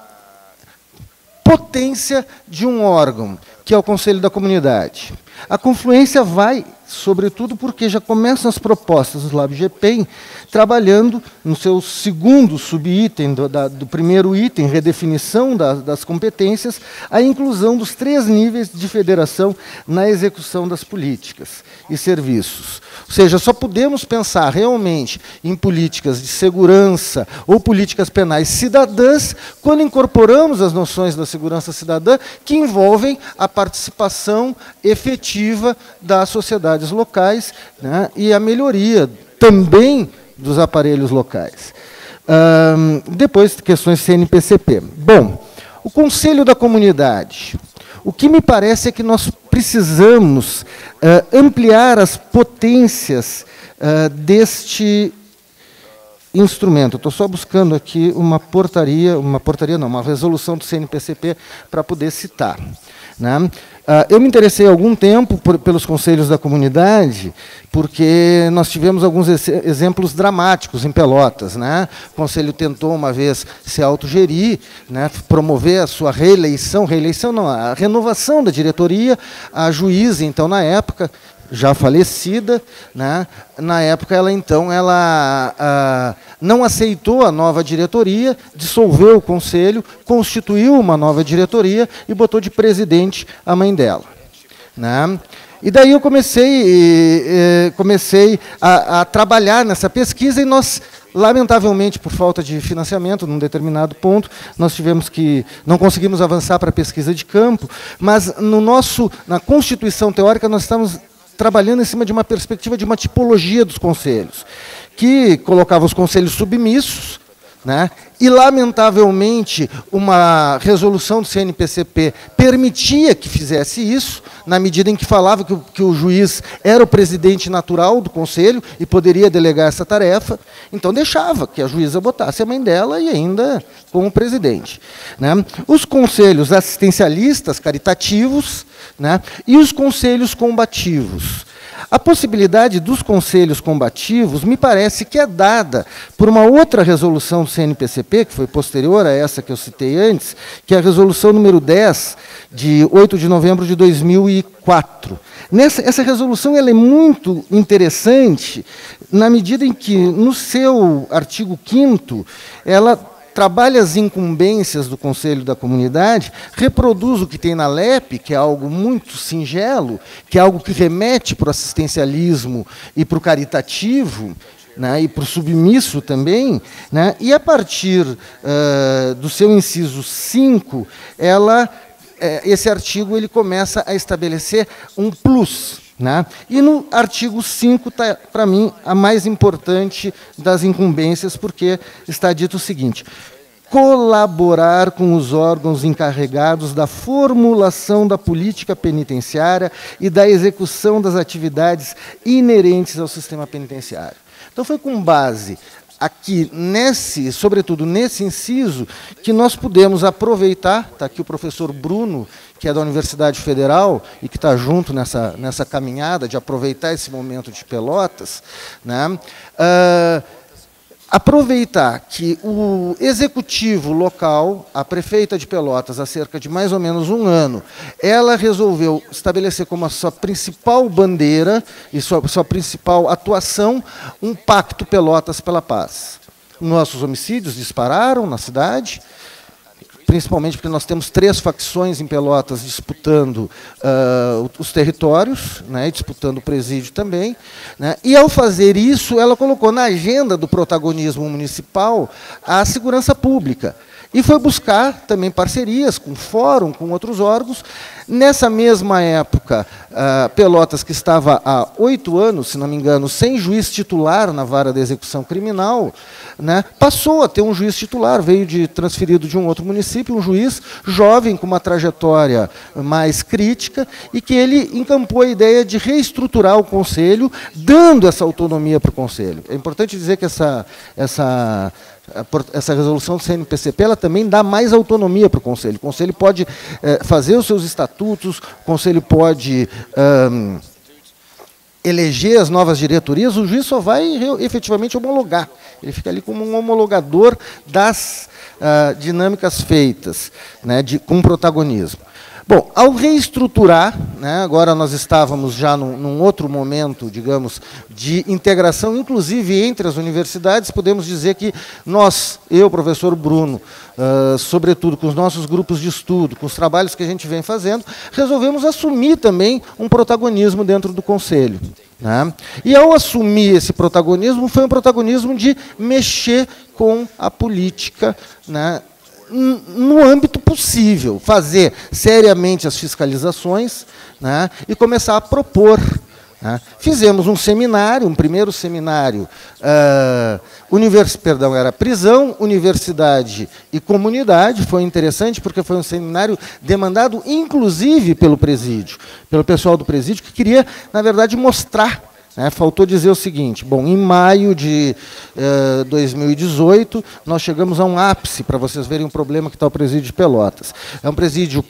Speaker 4: potência de um órgão que é o Conselho da Comunidade. A confluência vai, sobretudo, porque já começam as propostas do LabGPEM, trabalhando no seu segundo subitem, do primeiro item, redefinição das competências, a inclusão dos 3 níveis de federação na execução das políticas e serviços. Ou seja, só podemos pensar realmente em políticas de segurança ou políticas penais cidadãs quando incorporamos as noções da segurança cidadã que envolvem a participação efetiva das sociedades locais, né, e a melhoria também dos aparelhos locais. Depois, questões CNPCP. Bom, o Conselho da Comunidade. O que me parece é que nós precisamos ampliar as potências deste instrumento. Estou só buscando aqui uma resolução do CNPCP para poder citar, né? Eu me interessei há algum tempo pelos conselhos da comunidade, porque nós tivemos alguns exemplos dramáticos em Pelotas, né? O conselho tentou uma vez se autogerir, né, promover a sua reeleição não, a renovação da diretoria. A juíza, então, na época, já falecida, né, na época ela não aceitou a nova diretoria, dissolveu o conselho, constituiu uma nova diretoria e botou de presidente a mãe dela, né? E daí eu comecei a trabalhar nessa pesquisa, e nós, lamentavelmente, por falta de financiamento, num determinado ponto, não conseguimos avançar para a pesquisa de campo, mas na Constituição Teórica nós estamos trabalhando em cima de uma perspectiva de uma tipologia dos conselhos, que colocava os conselhos submissos, né? E, lamentavelmente, uma resolução do CNPCP permitia que fizesse isso, na medida em que falava que o juiz era o presidente natural do conselho e poderia delegar essa tarefa, então deixava que a juíza botasse a mãe dela e ainda como presidente, né? Os conselhos assistencialistas, caritativos, né? E os conselhos combativos. A possibilidade dos conselhos combativos me parece que é dada por uma outra resolução do CNPCP, que foi posterior a essa que eu citei antes, que é a resolução número 10, de 8 de novembro de 2004. Essa resolução ela é muito interessante, na medida em que, no seu artigo 5º, ela trabalha as incumbências do Conselho da Comunidade, reproduz o que tem na LEP, que é algo muito singelo, que é algo que remete para o assistencialismo e para o caritativo, né, e para o submisso também, né, e a partir do seu inciso 5, esse artigo ele começa a estabelecer um plus, né? E no artigo 5 está, para mim, a mais importante das incumbências, porque está dito o seguinte: colaborar com os órgãos encarregados da formulação da política penitenciária e da execução das atividades inerentes ao sistema penitenciário. Então, foi com base aqui, sobretudo nesse inciso, que nós pudemos aproveitar. Está aqui o professor Bruno, que é da Universidade Federal e que está junto nessa caminhada de aproveitar esse momento de Pelotas, né? Aproveitar que o executivo local, a prefeita de Pelotas, há cerca de mais ou menos um ano, ela resolveu estabelecer como a sua principal bandeira e sua principal atuação um pacto Pelotas pela paz. Nossos homicídios dispararam na cidade, principalmente porque nós temos 3 facções em Pelotas disputando os territórios, né, disputando o presídio também, né, e, ao fazer isso, ela colocou na agenda do protagonismo municipal a segurança pública. E foi buscar também parcerias com o fórum, com outros órgãos. Nessa mesma época, Pelotas, que estava há 8 anos, se não me engano, sem juiz titular na vara da execução criminal, né, passou a ter um juiz titular, transferido de um outro município, um juiz jovem, com uma trajetória mais crítica, e que ele encampou a ideia de reestruturar o Conselho, dando essa autonomia para o Conselho. É importante dizer que essa resolução do CNPCP ela também dá mais autonomia para o Conselho. O Conselho pode fazer os seus estatutos, o Conselho pode eleger as novas diretorias, o juiz só vai efetivamente homologar. Ele fica ali como um homologador das dinâmicas feitas, né, com protagonismo. Bom, ao reestruturar, né, agora nós estávamos já num outro momento, digamos, de integração, inclusive entre as universidades, podemos dizer que nós, eu, professor Bruno, sobretudo com os nossos grupos de estudo, com os trabalhos que a gente vem fazendo, resolvemos assumir também um protagonismo dentro do Conselho. Né? E ao assumir esse protagonismo, foi um protagonismo de mexer com a política, né, no âmbito possível, fazer seriamente as fiscalizações, né, e começar a propor. Né. Fizemos um seminário, um primeiro seminário, era prisão, universidade e comunidade. Foi interessante porque foi um seminário demandado, inclusive, pelo presídio, pelo pessoal do presídio, que queria, na verdade, mostrar. Faltou dizer o seguinte, bom, em maio de 2018, nós chegamos a um ápice, para vocês verem o problema que está o presídio de Pelotas. É um presídio,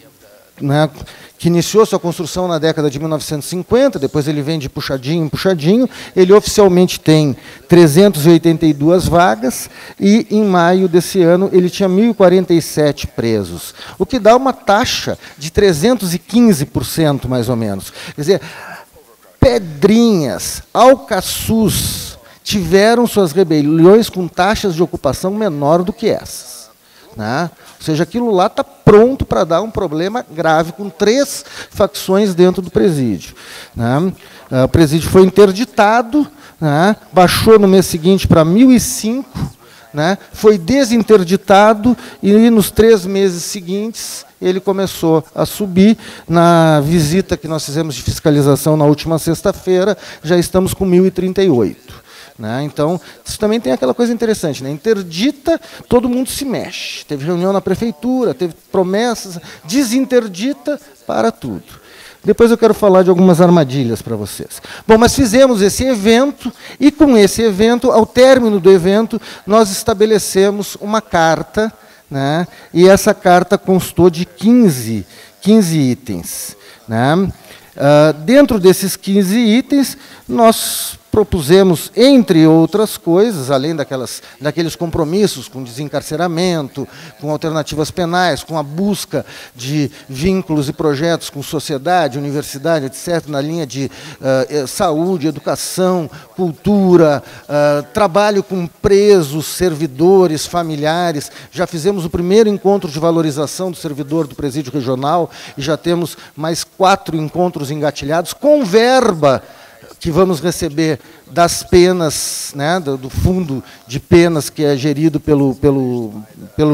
Speaker 4: né, que iniciou sua construção na década de 1950, depois ele vem de puxadinho em puxadinho, ele oficialmente tem 382 vagas, e em maio desse ano ele tinha 1.047 presos, o que dá uma taxa de 315%, mais ou menos. Quer dizer, Pedrinhas, Alcaçuz tiveram suas rebeliões com taxas de ocupação menor do que essas. Né? Ou seja, aquilo lá está pronto para dar um problema grave, com 3 facções dentro do presídio. Né? O presídio foi interditado, né? Baixou no mês seguinte para 1.005, né? Foi desinterditado e nos 3 meses seguintes ele começou a subir. Na visita que nós fizemos de fiscalização na última sexta-feira, já estamos com 1.038. Né? Então, isso também tem aquela coisa interessante, né? Interdita, todo mundo se mexe. Teve reunião na prefeitura, teve promessas, desinterdita, para tudo. Depois eu quero falar de algumas armadilhas para vocês. Bom, mas fizemos esse evento, e com esse evento, ao término do evento, nós estabelecemos uma carta, né? E essa carta constou de 15 itens. Né? Dentro desses 15 itens, nós propusemos, entre outras coisas, além daqueles compromissos com desencarceramento, com alternativas penais, com a busca de vínculos e projetos com sociedade, universidade, etc., na linha de saúde, educação, cultura, trabalho com presos, servidores, familiares. Já fizemos o primeiro encontro de valorização do servidor do presídio regional e já temos mais 4 encontros engatilhados, com verba que vamos receber das penas, né, do fundo de penas que é gerido pelo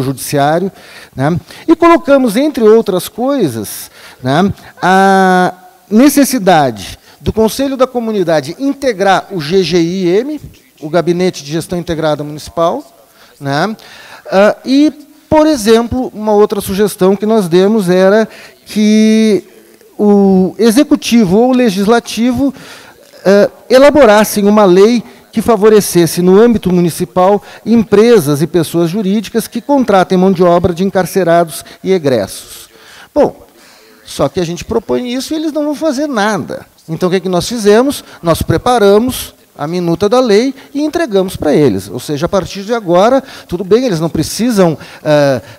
Speaker 4: judiciário. Né, e colocamos, entre outras coisas, né, a necessidade do Conselho da Comunidade integrar o GGIM, o Gabinete de Gestão Integrada Municipal, né, e, por exemplo, uma outra sugestão que nós demos era que o Executivo ou o Legislativo elaborassem uma lei que favorecesse, no âmbito municipal, empresas e pessoas jurídicas que contratem mão de obra de encarcerados e egressos. Bom, só que a gente propõe isso e eles não vão fazer nada. Então, o que é que nós fizemos? Nós preparamos a minuta da lei e entregamos para eles. Ou seja, a partir de agora, tudo bem, eles não precisam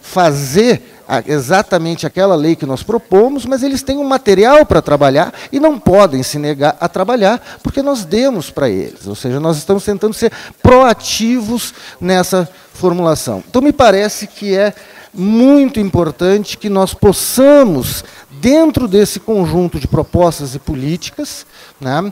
Speaker 4: fazer exatamente aquela lei que nós propomos, mas eles têm um material para trabalhar e não podem se negar a trabalhar, porque nós demos para eles. Ou seja, nós estamos tentando ser proativos nessa formulação. Então, me parece que é muito importante que nós possamos, dentro desse conjunto de propostas e políticas, né,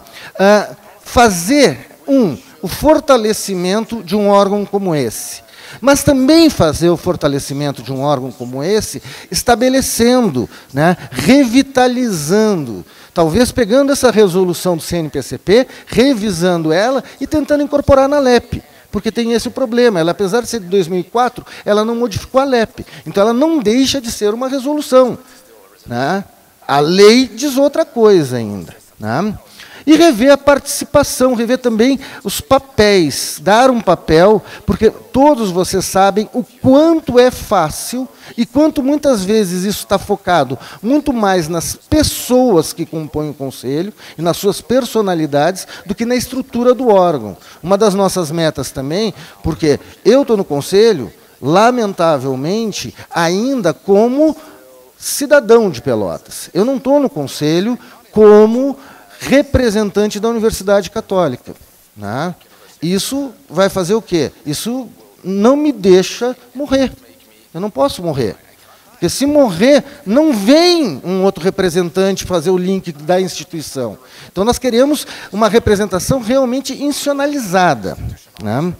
Speaker 4: fazer o fortalecimento de um órgão como esse. Mas também fazer o fortalecimento de um órgão como esse, estabelecendo, né, revitalizando, talvez pegando essa resolução do CNPCP, revisando ela e tentando incorporar na LEP. Porque tem esse o problema. Ela, apesar de ser de 2004, ela não modificou a LEP. Então, ela não deixa de ser uma resolução. Né? A lei diz outra coisa ainda. Né? E rever a participação, rever também os papéis, dar um papel, porque todos vocês sabem o quanto é fácil e quanto muitas vezes isso está focado muito mais nas pessoas que compõem o Conselho e nas suas personalidades do que na estrutura do órgão. Uma das nossas metas também, porque eu estou no Conselho, lamentavelmente, ainda como cidadão de Pelotas. Eu não estou no conselho como representante da Universidade Católica, né? Isso vai fazer o quê? Isso não me deixa morrer. Eu não posso morrer. Porque se morrer, não vem um outro representante fazer o link da instituição. Então, nós queremos uma representação realmente institucionalizada, né?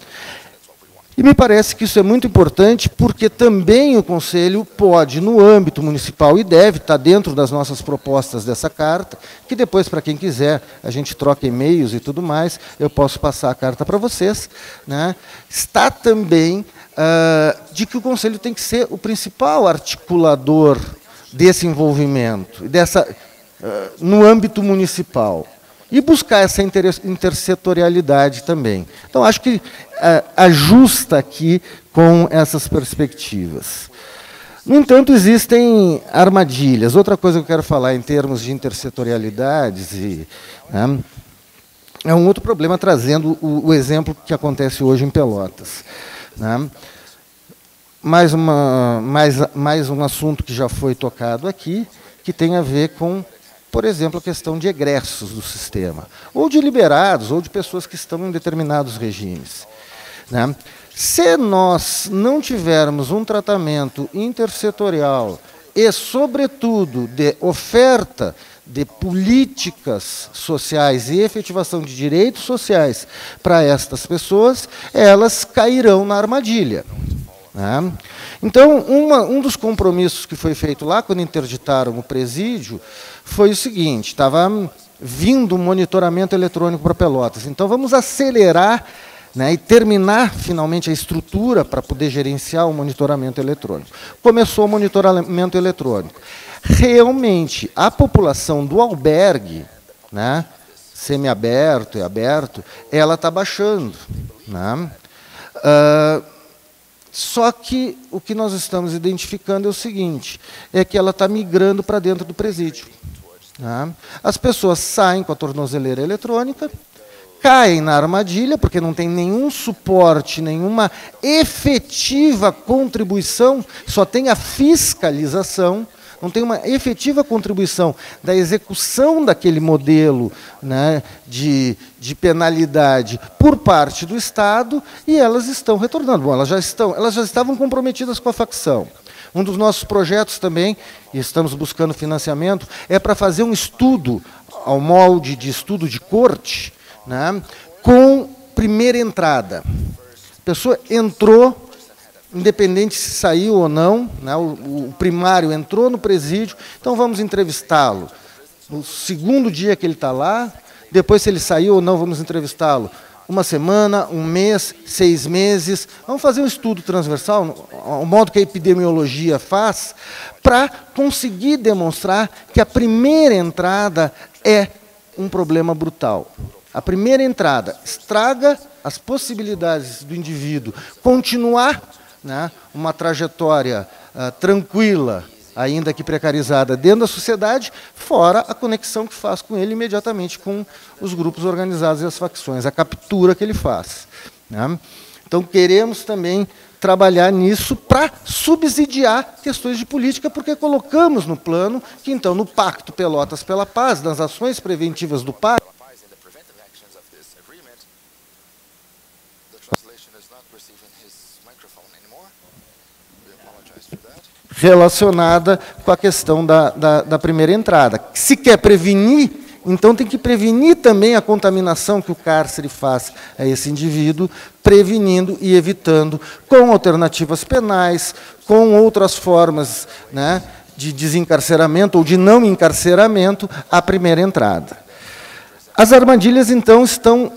Speaker 4: E me parece que isso é muito importante, porque também o Conselho pode, no âmbito municipal, e deve estar dentro das nossas propostas dessa carta, que depois, para quem quiser, a gente troca e-mails e tudo mais, eu posso passar a carta para vocês, né? Está também de que o Conselho tem que ser o principal articulador desse envolvimento, no âmbito municipal. E buscar essa intersetorialidade também. Então, acho que ajusta aqui com essas perspectivas. No entanto, existem armadilhas. Outra coisa que eu quero falar em termos de intersetorialidades, né, é um outro problema, trazendo o exemplo que acontece hoje em Pelotas, né? Mais um assunto que já foi tocado aqui, que tem a ver com, por exemplo, a questão de egressos do sistema, ou de liberados, ou de pessoas que estão em determinados regimes, né? Se nós não tivermos um tratamento intersetorial e, sobretudo, de oferta de políticas sociais e efetivação de direitos sociais para estas pessoas, elas cairão na armadilha, né? Então, um dos compromissos que foi feito lá, quando interditaram o presídio, foi o seguinte: estava vindo um monitoramento eletrônico para Pelotas. Então, vamos acelerar, né, e terminar, finalmente, a estrutura para poder gerenciar o monitoramento eletrônico. Começou o monitoramento eletrônico. Realmente, a população do albergue, né, semiaberto e aberto, ela está baixando, né? Só que o que nós estamos identificando é o seguinte, é que ela está migrando para dentro do presídio, né? As pessoas saem com a tornozeleira eletrônica, caem na armadilha, porque não tem nenhum suporte, nenhuma efetiva contribuição, só tem a fiscalização, não tem uma efetiva contribuição da execução daquele modelo, né, de penalidade por parte do Estado, e elas estão retornando. Bom, elas já estavam comprometidas com a facção. Um dos nossos projetos também, e estamos buscando financiamento, é para fazer um estudo, ao molde de estudo de corte, né, com primeira entrada. A pessoa entrou, independente se saiu ou não, né, o primário entrou no presídio, então vamos entrevistá-lo. No segundo dia que ele está lá, depois se ele saiu ou não, vamos entrevistá-lo. Uma semana, um mês, 6 meses. Vamos fazer um estudo transversal, ao modo que a epidemiologia faz, para conseguir demonstrar que a primeira entrada é um problema brutal. A primeira entrada estraga as possibilidades do indivíduo continuar, né, uma trajetória tranquila, ainda que precarizada, dentro da sociedade, fora a conexão que faz com ele imediatamente com os grupos organizados e as facções, a captura que ele faz, né? Então, queremos também trabalhar nisso para subsidiar questões de política, porque colocamos no plano que, então, no Pacto Pelotas pela Paz, nas ações preventivas do pacto, relacionada com a questão da primeira entrada. Se quer prevenir, então tem que prevenir também a contaminação que o cárcere faz a esse indivíduo, prevenindo e evitando com alternativas penais, com outras formas, né, de desencarceramento ou de não encarceramento, a primeira entrada. As armadilhas, então, estão...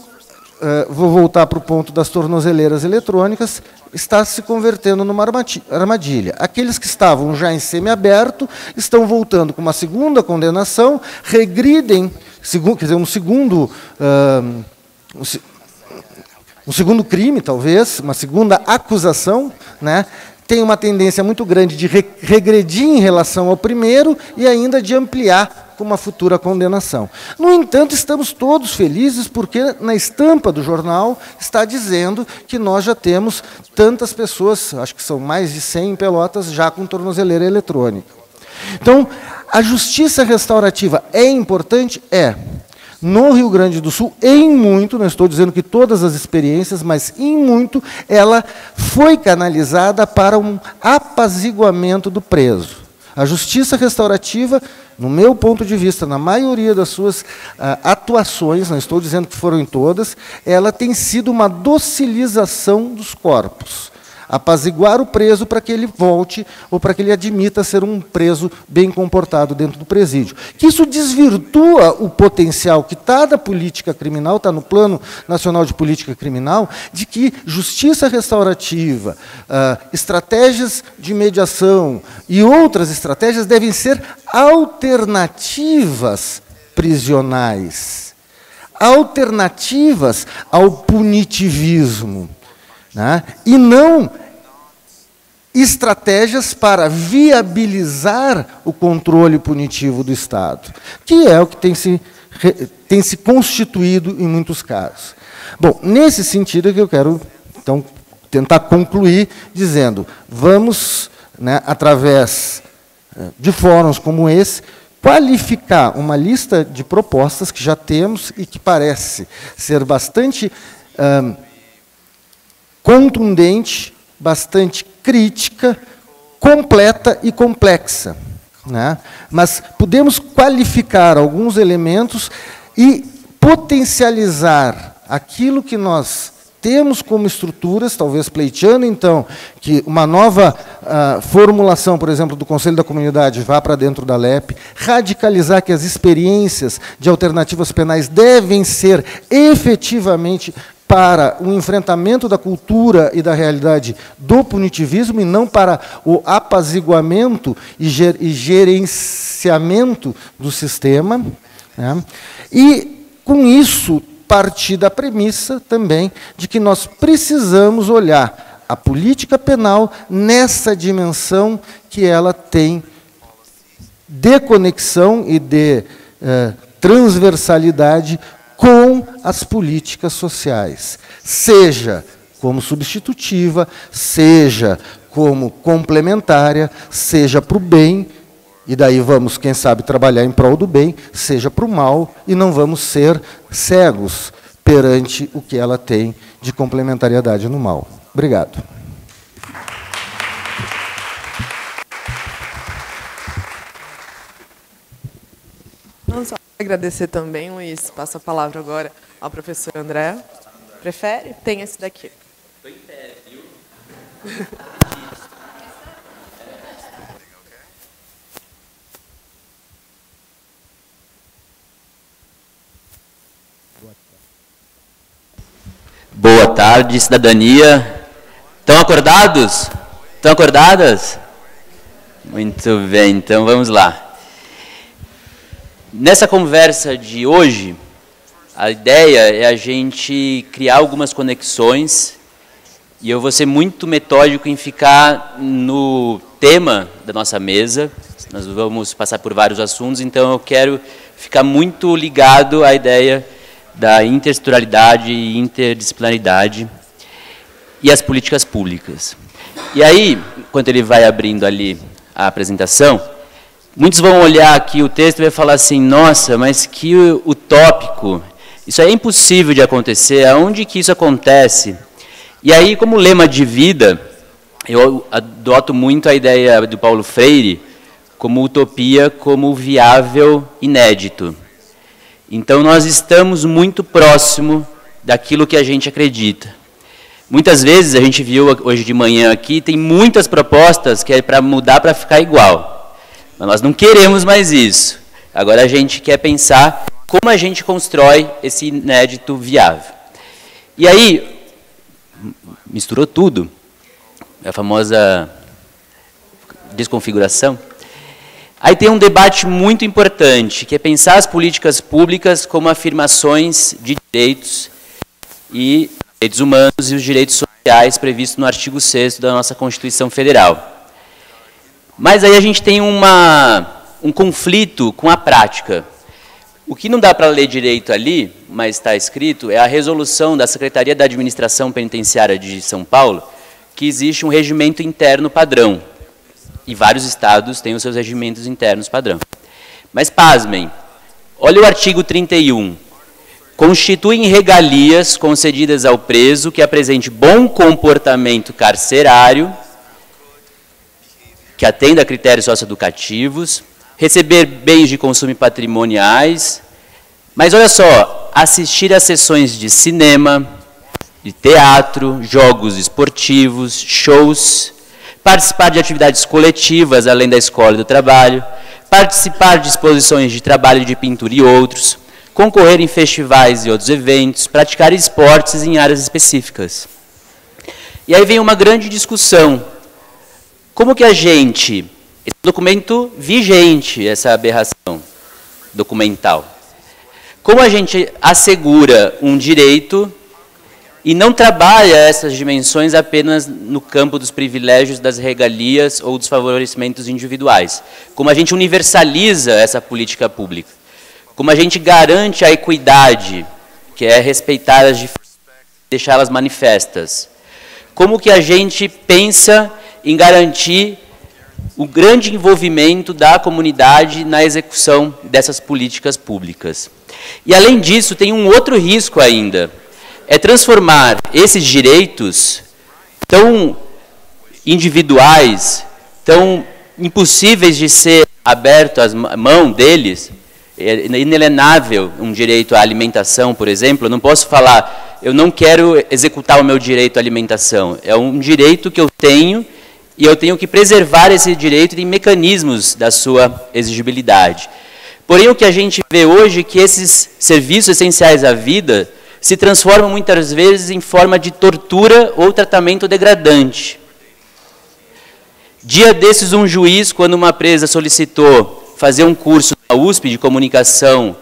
Speaker 4: vou voltar para o ponto das tornozeleiras eletrônicas, está se convertendo numa armadilha. Aqueles que estavam já em semiaberto estão voltando com uma segunda condenação, regridem, quer dizer, um segundo crime, talvez, uma segunda acusação, né? Tem uma tendência muito grande de regredir em relação ao primeiro e ainda de ampliar com uma futura condenação. No entanto, estamos todos felizes porque na estampa do jornal está dizendo que nós já temos tantas pessoas, acho que são mais de 100 em Pelotas, já com tornozeleira eletrônica. Então, a justiça restaurativa é importante? É. No Rio Grande do Sul, em muito, não estou dizendo que todas as experiências, mas em muito, ela foi canalizada para um apaziguamento do preso. A justiça restaurativa, no meu ponto de vista, na maioria das suas atuações, não estou dizendo que foram em todas, ela tem sido uma docilização dos corpos. Apaziguar o preso para que ele volte ou para que ele admita ser um preso bem comportado dentro do presídio. Que isso desvirtua o potencial que está da política criminal, está no Plano Nacional de Política Criminal, de que justiça restaurativa, estratégias de mediação e outras estratégias devem ser alternativas prisionais, alternativas ao punitivismo. Né? E não estratégias para viabilizar o controle punitivo do Estado, que é o que tem se constituído em muitos casos. Bom, nesse sentido é que eu quero, então, tentar concluir dizendo, vamos, né, através de fóruns como esse, qualificar uma lista de propostas que já temos e que parece ser bastante contundente, bastante crítica, completa e complexa. Né? Mas podemos qualificar alguns elementos e potencializar aquilo que nós temos como estruturas, talvez pleiteando, então, que uma nova formulação, por exemplo, do Conselho da Comunidade vá para dentro da LEP, radicalizar que as experiências de alternativas penais devem ser efetivamente para o enfrentamento da cultura e da realidade do punitivismo e não para o apaziguamento e gerenciamento do sistema. Né? E, com isso, partir da premissa também de que nós precisamos olhar a política penal nessa dimensão que ela tem de conexão e de transversalidade com as políticas sociais, seja como substitutiva, seja como complementária, seja para o bem, e daí vamos, quem sabe, trabalhar em prol do bem, seja para o mal, e não vamos ser cegos perante o que ela tem de complementariedade no mal. Obrigado.
Speaker 2: Não só agradecer também, Luiz. Passo a palavra agora ao professor André. Prefere? Tem esse daqui. Estou em pé, viu?
Speaker 5: Boa tarde, cidadania. Estão acordados? Estão acordadas? Muito bem, então vamos lá. Nessa conversa de hoje, a ideia é a gente criar algumas conexões e eu vou ser muito metódico em ficar no tema da nossa mesa. Nós vamos passar por vários assuntos, então eu quero ficar muito ligado à ideia da intersetorialidade e interdisciplinaridade e as políticas públicas. E aí, enquanto ele vai abrindo ali a apresentação, muitos vão olhar aqui o texto e vai falar assim, nossa, mas que utópico, isso é impossível de acontecer, aonde que isso acontece? E aí, como lema de vida, eu adoto muito a ideia do Paulo Freire como utopia, como viável inédito. Então, nós estamos muito próximo daquilo que a gente acredita. Muitas vezes, a gente viu hoje de manhã aqui, tem muitas propostas que é para mudar para ficar igual. Mas nós não queremos mais isso. Agora a gente quer pensar como a gente constrói esse inédito viável. E aí, misturou tudo, a famosa desconfiguração. Aí tem um debate muito importante, que é pensar as políticas públicas como afirmações de direitos e direitos humanos e os direitos sociais previstos no artigo 6º da nossa Constituição Federal. Mas aí a gente tem um conflito com a prática. O que não dá para ler direito ali, mas está escrito, é a resolução da Secretaria da Administração Penitenciária de São Paulo, que existe um regimento interno padrão. e vários estados têm os seus regimentos internos padrão. Mas, pasmem, olha o artigo 31. Constituem regalias concedidas ao preso que apresente bom comportamento carcerário, que atenda a critérios socioeducativos, receber bens de consumo patrimoniais, mas olha só, assistir a sessões de cinema, de teatro, jogos esportivos, shows, participar de atividades coletivas além da escola e do trabalho, participar de exposições de trabalho de pintura e outros, concorrer em festivais e outros eventos, praticar esportes em áreas específicas. E aí vem uma grande discussão. Como que a gente, esse documento vigente, essa aberração documental, como a gente assegura um direito e não trabalha essas dimensões apenas no campo dos privilégios, das regalias ou dos favorecimentos individuais? Como a gente universaliza essa política pública? Como a gente garante a equidade, que é respeitar as diferenças, deixá-las manifestas? Como que a gente pensa em garantir o grande envolvimento da comunidade na execução dessas políticas públicas? E, além disso, tem um outro risco ainda, é transformar esses direitos tão individuais, tão impossíveis de ser aberto às mãos deles. É inalienável um direito à alimentação, por exemplo. Eu não posso falar, eu não quero executar o meu direito à alimentação. É um direito que eu tenho e eu tenho que preservar esse direito e tem mecanismos da sua exigibilidade. Porém, o que a gente vê hoje é que esses serviços essenciais à vida se transformam muitas vezes em forma de tortura ou tratamento degradante. Dia desses, um juiz, quando uma presa solicitou fazer um curso na USP de Comunicação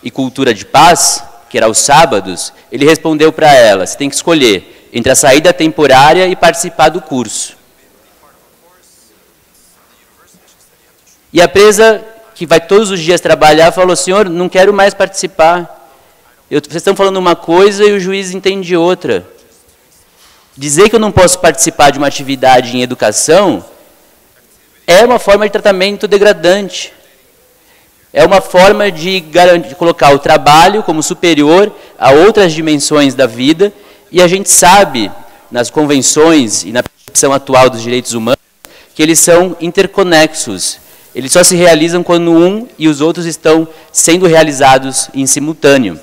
Speaker 5: e Cultura de Paz, que era aos sábados, ele respondeu para ela, você tem que escolher entre a saída temporária e participar do curso. E a presa, que vai todos os dias trabalhar, falou, senhor, não quero mais participar. Vocês estão falando uma coisa e o juiz entende outra. Dizer que eu não posso participar de uma atividade em educação é uma forma de tratamento degradante. É uma forma de colocar o trabalho como superior a outras dimensões da vida, e a gente sabe, nas convenções e na percepção atual dos direitos humanos, que eles são interconexos. Eles só se realizam quando um e os outros estão sendo realizados em simultâneo.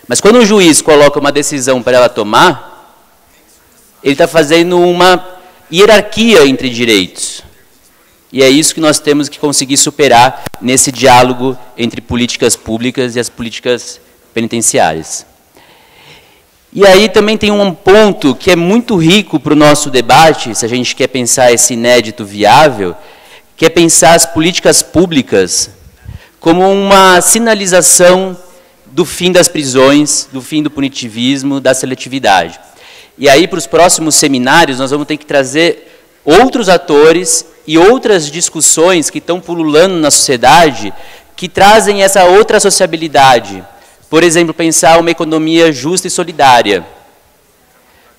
Speaker 5: Mas quando o juiz coloca uma decisão para ela tomar, ele está fazendo uma hierarquia entre direitos. E é isso que nós temos que conseguir superar nesse diálogo entre políticas públicas e as políticas penitenciárias. E aí também tem um ponto que é muito rico para o nosso debate, se a gente quer pensar esse inédito viável, que é pensar as políticas públicas como uma sinalização do fim das prisões, do fim do punitivismo, da seletividade. E aí, para os próximos seminários, nós vamos ter que trazer outros atores e outras discussões que estão pululando na sociedade, que trazem essa outra sociabilidade. Por exemplo, pensar uma economia justa e solidária.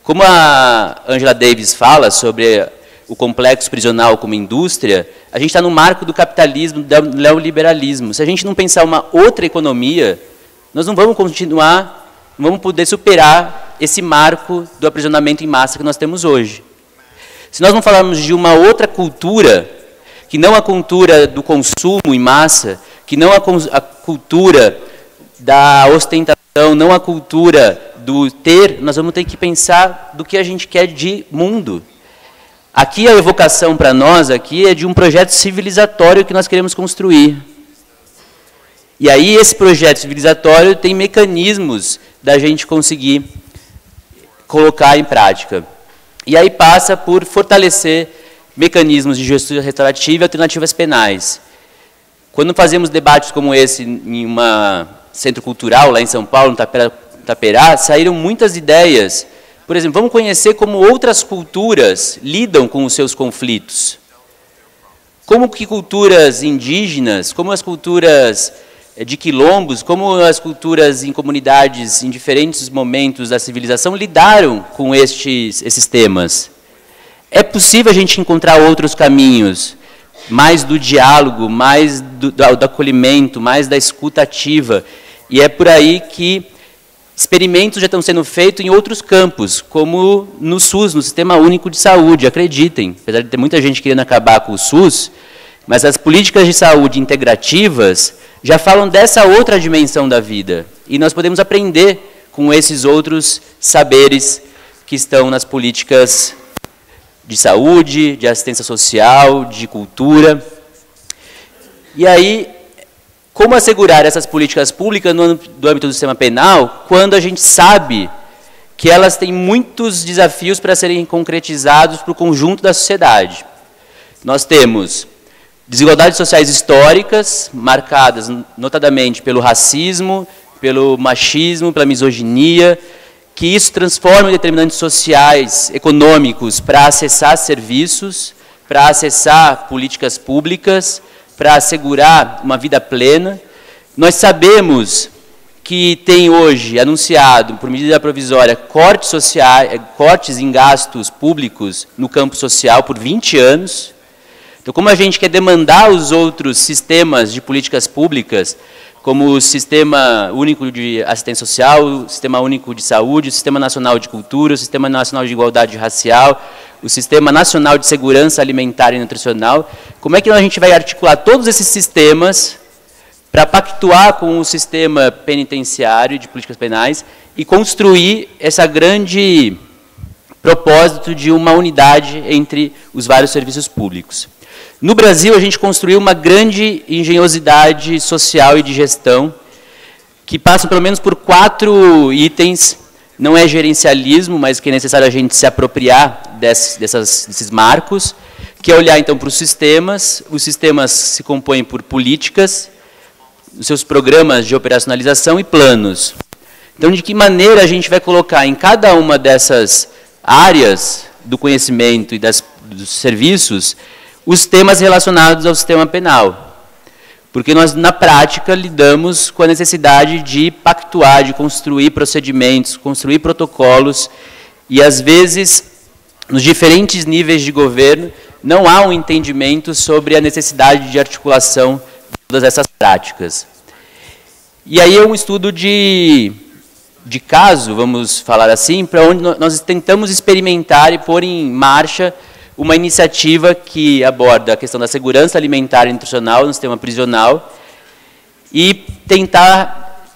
Speaker 5: Como a Angela Davis fala sobre o complexo prisional como indústria, a gente está no marco do capitalismo, do neoliberalismo. Se a gente não pensar uma outra economia, nós não vamos continuar, não vamos poder superar esse marco do aprisionamento em massa que nós temos hoje. Se nós não falarmos de uma outra cultura, que não a cultura do consumo em massa, que não a cultura da ostentação, não a cultura do ter, nós vamos ter que pensar do que a gente quer de mundo. Aqui a evocação para nós aqui é de um projeto civilizatório que nós queremos construir. E aí esse projeto civilizatório tem mecanismos da gente conseguir colocar em prática. E aí passa por fortalecer mecanismos de justiça restaurativa e alternativas penais. Quando fazemos debates como esse em um centro cultural, lá em São Paulo, no Taperá, saíram muitas ideias. Por exemplo, vamos conhecer como outras culturas lidam com os seus conflitos. Como que culturas indígenas, como as culturas de quilombos, como as culturas em comunidades em diferentes momentos da civilização lidaram com esses temas. é possível a gente encontrar outros caminhos, mais do diálogo, mais do acolhimento, mais da escuta ativa. E é por aí que experimentos já estão sendo feitos em outros campos, como no SUS, no Sistema Único de Saúde, acreditem. Apesar de ter muita gente querendo acabar com o SUS, mas as políticas de saúde integrativas já falam dessa outra dimensão da vida. E nós podemos aprender com esses outros saberes que estão nas políticas de saúde, de assistência social, de cultura. E aí, como assegurar essas políticas públicas no âmbito do sistema penal, quando a gente sabe que elas têm muitos desafios para serem concretizados para o conjunto da sociedade? Nós temos desigualdades sociais históricas, marcadas notadamente pelo racismo, pelo machismo, pela misoginia, que isso transforma em determinantes sociais, econômicos, para acessar serviços, para acessar políticas públicas, para assegurar uma vida plena. Nós sabemos que tem hoje anunciado, por medida provisória, cortes em gastos públicos no campo social por 20 anos. Então, como a gente quer demandar os outros sistemas de políticas públicas, como o Sistema Único de Assistência Social, o Sistema Único de Saúde, o Sistema Nacional de Cultura, o Sistema Nacional de Igualdade Racial, o Sistema Nacional de Segurança Alimentar e Nutricional, como é que a gente vai articular todos esses sistemas para pactuar com o sistema penitenciário de políticas penais e construir essa grande propósito de uma unidade entre os vários serviços públicos? No Brasil, a gente construiu uma grande engenhosidade social e de gestão, que passa pelo menos por 4 itens. Não é gerencialismo, mas que é necessário a gente se apropriar desses marcos, que é olhar, então, para os sistemas. Os sistemas se compõem por políticas, os seus programas de operacionalização e planos. Então, de que maneira a gente vai colocar em cada uma dessas áreas do conhecimento e dos serviços os temas relacionados ao sistema penal. Porque nós, na prática, lidamos com a necessidade de pactuar, de construir procedimentos, construir protocolos, e, às vezes, nos diferentes níveis de governo, não há um entendimento sobre a necessidade de articulação de todas essas práticas. E aí é um estudo de caso, vamos falar assim, para onde nós tentamos experimentar e pôr em marcha uma iniciativa que aborda a questão da segurança alimentar e nutricional no sistema prisional e tentar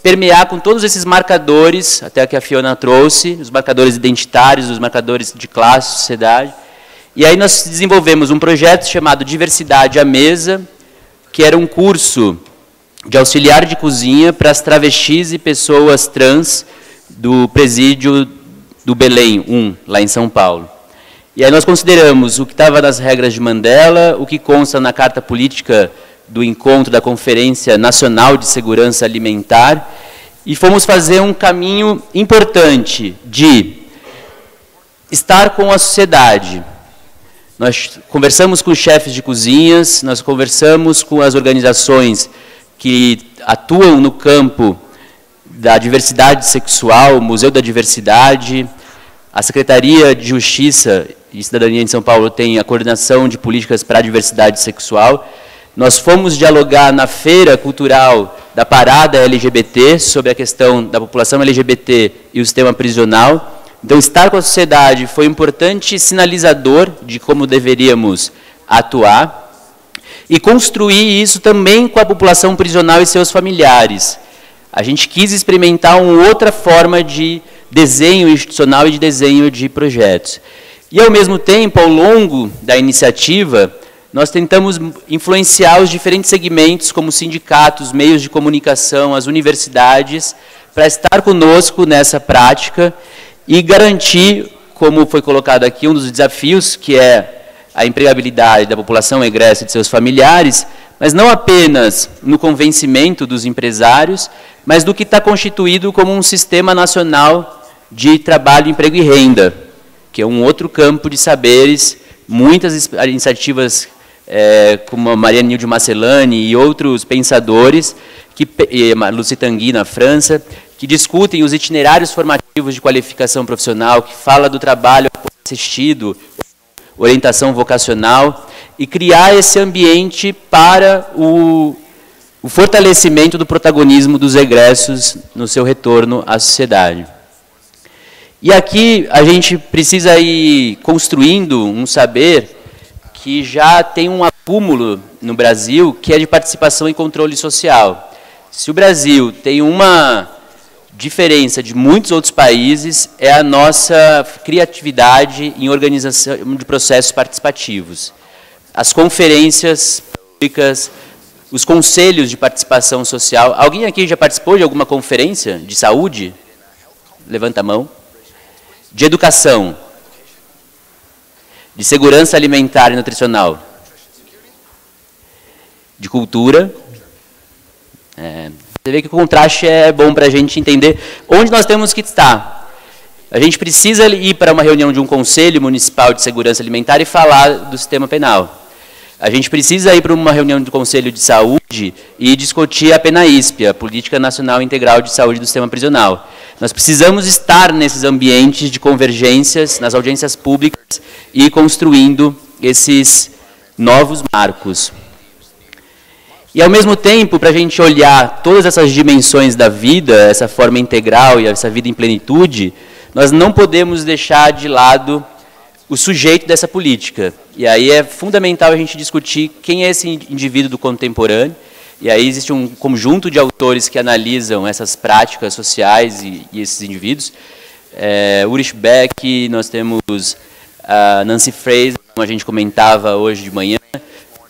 Speaker 5: permear com todos esses marcadores, até que a Fiona trouxe, os marcadores identitários, os marcadores de classe, sociedade. E aí nós desenvolvemos um projeto chamado Diversidade à Mesa, que era um curso de auxiliar de cozinha para as travestis e pessoas trans do presídio do Belém 1, lá em São Paulo. E aí nós consideramos o que estava nas regras de Mandela, o que consta na Carta Política do encontro da Conferência Nacional de Segurança Alimentar, e fomos fazer um caminho importante de estar com a sociedade. Nós conversamos com os chefes de cozinhas, nós conversamos com as organizações que atuam no campo da diversidade sexual, o Museu da Diversidade, a Secretaria de Justiça e Cidadania de São Paulo tem a coordenação de políticas para a diversidade sexual. Nós fomos dialogar na Feira Cultural da Parada LGBT sobre a questão da população LGBT e o sistema prisional. Então, estar com a sociedade foi um importante sinalizador de como deveríamos atuar e construir isso também com a população prisional e seus familiares. A gente quis experimentar uma outra forma de desenho institucional e de desenho de projetos. E, ao mesmo tempo, ao longo da iniciativa, nós tentamos influenciar os diferentes segmentos, como sindicatos, meios de comunicação, as universidades, para estar conosco nessa prática e garantir, como foi colocado aqui, um dos desafios, que é a empregabilidade da população egressa e de seus familiares, mas não apenas no convencimento dos empresários, mas do que está constituído como um sistema nacional de trabalho, emprego e renda, que é um outro campo de saberes. Muitas iniciativas, como a Maria Nilde Marcellani e outros pensadores, e Lucy Tanguy na França, que discutem os itinerários formativos de qualificação profissional, que fala do trabalho assistido, orientação vocacional, e criar esse ambiente para o fortalecimento do protagonismo dos egressos no seu retorno à sociedade. E aqui a gente precisa ir construindo um saber que já tem um acúmulo no Brasil, que é de participação e controle social. Se o Brasil tem uma diferença de muitos outros países, é a nossa criatividade em organização de processos participativos. As conferências públicas, os conselhos de participação social. Alguém aqui já participou de alguma conferência de saúde? Levanta a mão. De educação. De segurança alimentar e nutricional. De cultura. Você vê que o contraste é bom para a gente entender onde nós temos que estar. A gente precisa ir para uma reunião de um Conselho Municipal de Segurança Alimentar e falar do sistema penal. A gente precisa ir para uma reunião do Conselho de Saúde e discutir a PNAISP, a Política Nacional Integral de Saúde do Sistema Prisional. Nós precisamos estar nesses ambientes de convergências, nas audiências públicas e construindo esses novos marcos. E, ao mesmo tempo, para a gente olhar todas essas dimensões da vida, essa forma integral e essa vida em plenitude, nós não podemos deixar de lado o sujeito dessa política. E aí é fundamental a gente discutir quem é esse indivíduo do contemporâneo. E aí existe um conjunto de autores que analisam essas práticas sociais e esses indivíduos. Ulrich Beck, nós temos a Nancy Fraser, como a gente comentava hoje de manhã.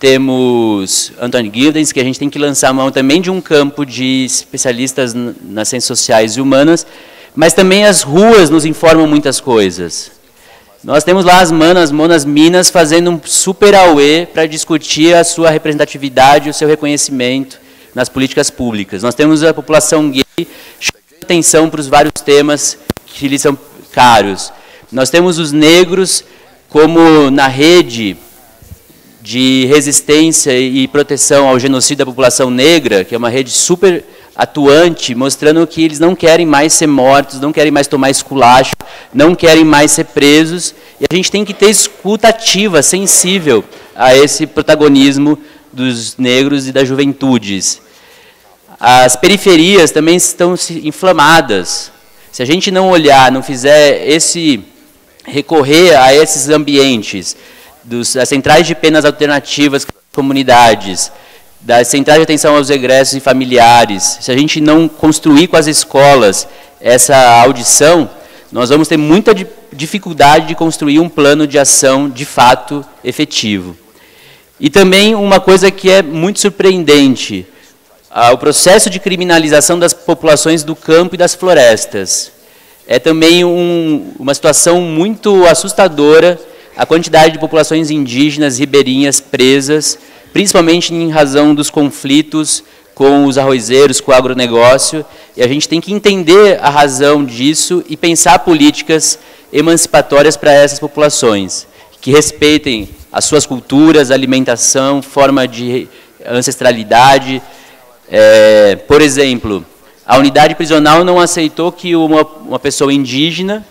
Speaker 5: Temos Anthony Giddens, que a gente tem que lançar mão também de um campo de especialistas nas ciências sociais e humanas, mas também as ruas nos informam muitas coisas. Nós temos lá as monas minas fazendo um super auê para discutir a sua representatividade e o seu reconhecimento nas políticas públicas. Nós temos a população gay chamando atenção para os vários temas que lhes são caros. Nós temos os negros como na rede de resistência e proteção ao genocídio da população negra, que é uma rede super atuante, mostrando que eles não querem mais ser mortos, não querem mais tomar esculacho, não querem mais ser presos, e a gente tem que ter escuta ativa, sensível a esse protagonismo dos negros e das juventudes. As periferias também estão inflamadas. Se a gente não olhar, não fizer recorrer a esses ambientes, das centrais de penas alternativas comunidades, das centrais de atenção aos egressos e familiares, se a gente não construir com as escolas essa audição, nós vamos ter muita dificuldade de construir um plano de ação de fato efetivo. E também uma coisa que é muito surpreendente, o processo de criminalização das populações do campo e das florestas. É também uma situação muito assustadora, a quantidade de populações indígenas ribeirinhas presas, principalmente em razão dos conflitos com os arrozeiros, com o agronegócio, e a gente tem que entender a razão disso e pensar políticas emancipatórias para essas populações, que respeitem as suas culturas, alimentação, forma de ancestralidade. Por exemplo, a unidade prisional não aceitou que uma pessoa indígena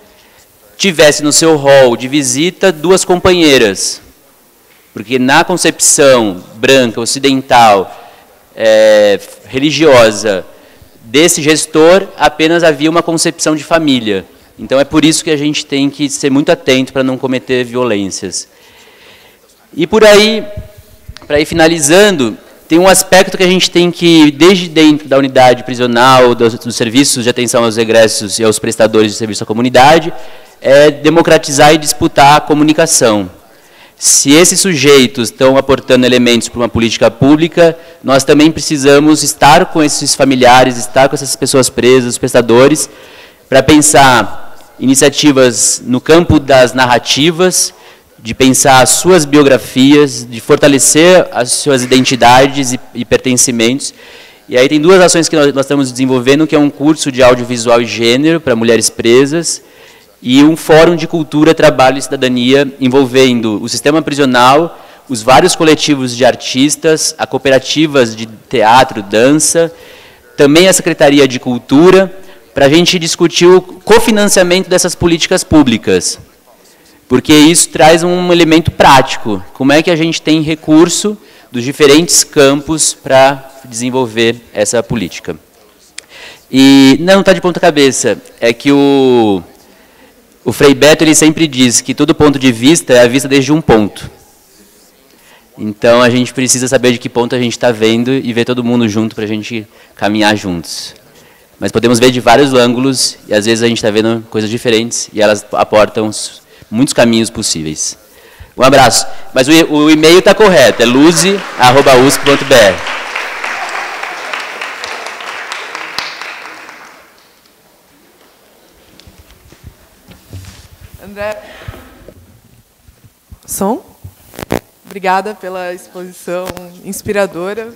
Speaker 5: tivesse no seu rol de visita 2 companheiras, porque na concepção branca, ocidental, religiosa desse gestor, apenas havia uma concepção de família. Então é por isso que a gente tem que ser muito atento para não cometer violências. E por aí, para ir finalizando, tem um aspecto que a gente tem que, desde dentro da unidade prisional, dos serviços de atenção aos egressos e aos prestadores de serviço à comunidade, é democratizar e disputar a comunicação. Se esses sujeitos estão aportando elementos para uma política pública, nós também precisamos estar com esses familiares, estar com essas pessoas presas, os prestadores, para pensar iniciativas no campo das narrativas, de pensar as suas biografias, de fortalecer as suas identidades e pertencimentos. E aí tem 2 ações que nós estamos desenvolvendo, que é um curso de audiovisual e gênero para mulheres presas, e um fórum de cultura, trabalho e cidadania envolvendo o sistema prisional, os vários coletivos de artistas, a cooperativas de teatro, dança, também a Secretaria de Cultura, para a gente discutir o cofinanciamento dessas políticas públicas. porque isso traz um elemento prático. Como é que a gente tem recurso dos diferentes campos para desenvolver essa política? E não está de ponta cabeça, é que o Frei Beto ele sempre diz que todo ponto de vista é a vista desde um ponto. Então a gente precisa saber de que ponto a gente está vendo e ver todo mundo junto para a gente caminhar juntos. Mas podemos ver de vários ângulos e às vezes a gente está vendo coisas diferentes e elas aportam muitos caminhos possíveis. Um abraço. Mas o e-mail está correto, é luze@usp.br.
Speaker 2: André. Som? Obrigada pela exposição inspiradora.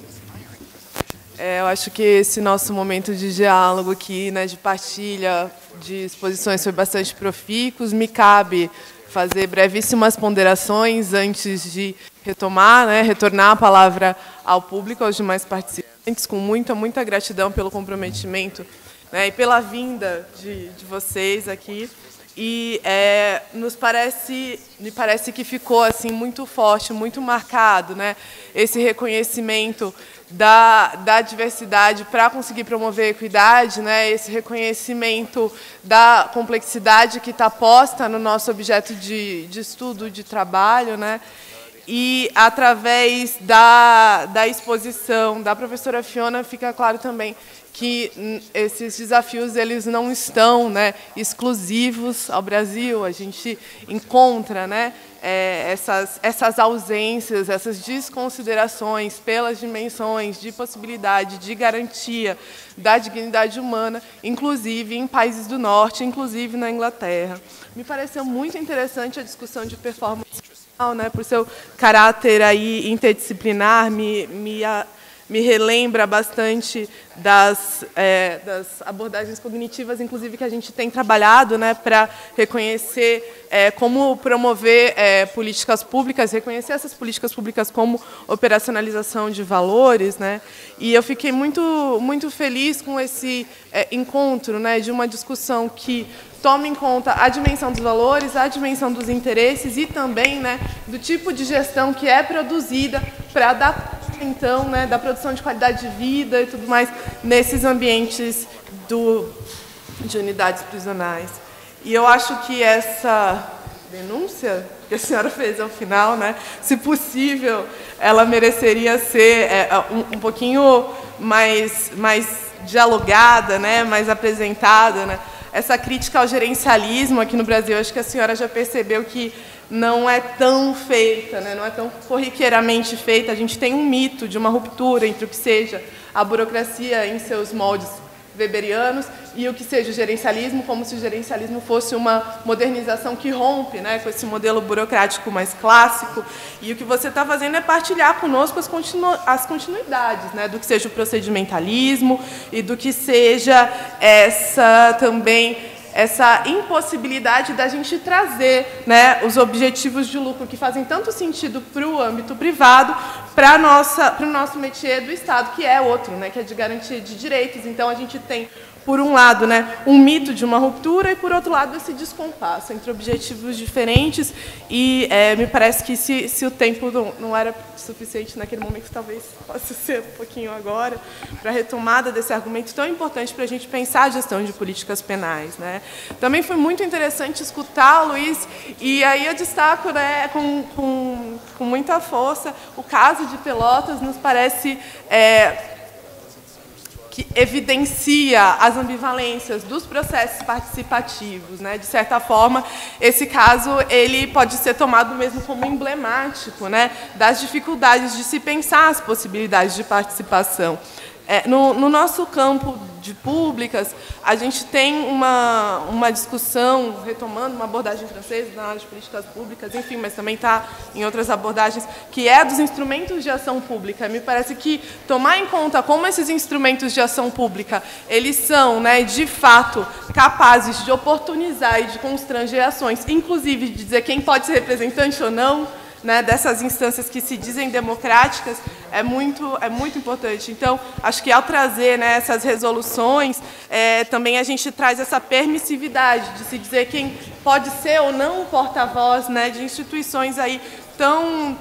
Speaker 2: Eu acho que esse nosso momento de diálogo aqui, né, de partilha, de exposições foi bastante profícuo. Me cabe fazer brevíssimas ponderações antes de retornar a palavra ao público, aos demais participantes, com muita gratidão pelo comprometimento, né, e pela vinda de vocês aqui. E me parece que ficou assim muito forte, muito marcado, né, esse reconhecimento da diversidade para conseguir promover a equidade, né, esse reconhecimento da complexidade que está posta no nosso objeto de estudo, de trabalho, né, e através da exposição da professora Fiona fica claro também que esses desafios eles não estão, né, exclusivos ao Brasil. A gente encontra, né, essas ausências, essas desconsiderações pelas dimensões de possibilidade, de garantia da dignidade humana, inclusive em países do norte, inclusive na Inglaterra. Me pareceu muito interessante a discussão de performance, né, por seu caráter aí interdisciplinar, me relembra bastante das abordagens cognitivas, inclusive, que a gente tem trabalhado, né, para reconhecer como promover políticas públicas, reconhecer essas políticas públicas como operacionalização de valores, né, e eu fiquei muito feliz com esse encontro, né, de uma discussão que toma em conta a dimensão dos valores, a dimensão dos interesses e também, né, do tipo de gestão que é produzida para dar então, né, da produção de qualidade de vida e tudo mais nesses ambientes de unidades prisionais. E eu acho que essa denúncia que a senhora fez ao final, né, se possível, ela mereceria ser um pouquinho mais dialogada, né, mais apresentada, né. Essa crítica ao gerencialismo aqui no Brasil, acho que a senhora já percebeu que não é tão feita, né? Não é tão corriqueiramente feita. A gente tem um mito de uma ruptura entre o que seja a burocracia em seus moldes weberianos e o que seja o gerencialismo, como se o gerencialismo fosse uma modernização que rompe, né, com esse modelo burocrático mais clássico. E o que você está fazendo é partilhar conosco as continuidades, né, do que seja o procedimentalismo e do que seja essa impossibilidade da gente trazer, né, os objetivos de lucro que fazem tanto sentido para o âmbito privado, para o nosso métier do Estado, que é outro, né, que é de garantia de direitos. Então, a gente tem, por um lado, né, um mito de uma ruptura e, por outro lado, esse descompasso entre objetivos diferentes. E me parece que se o tempo não era suficiente naquele momento, talvez possa ser um pouquinho agora, para a retomada desse argumento tão importante para a gente pensar a gestão de políticas penais, né. Também foi muito interessante escutar, Luiz, e aí eu destaco, né, com muita força, o caso de Pelotas nos parece que evidencia as ambivalências dos processos participativos, né? De certa forma, esse caso ele pode ser tomado mesmo como emblemático, né, das dificuldades de se pensar as possibilidades de participação. No nosso campo de públicas, a gente tem uma discussão, retomando uma abordagem francesa na área de políticas públicas, enfim, mas também está em outras abordagens, que é dos instrumentos de ação pública. Me parece que tomar em conta como esses instrumentos de ação pública, eles são, né, de fato, capazes de oportunizar e de constranger ações, inclusive de dizer quem pode ser representante ou não, né, dessas instâncias que se dizem democráticas é muito importante. Então, acho que ao trazer, né, essas resoluções, também a gente traz essa permissividade de se dizer quem pode ser ou não o porta-voz, né, de instituições aí tão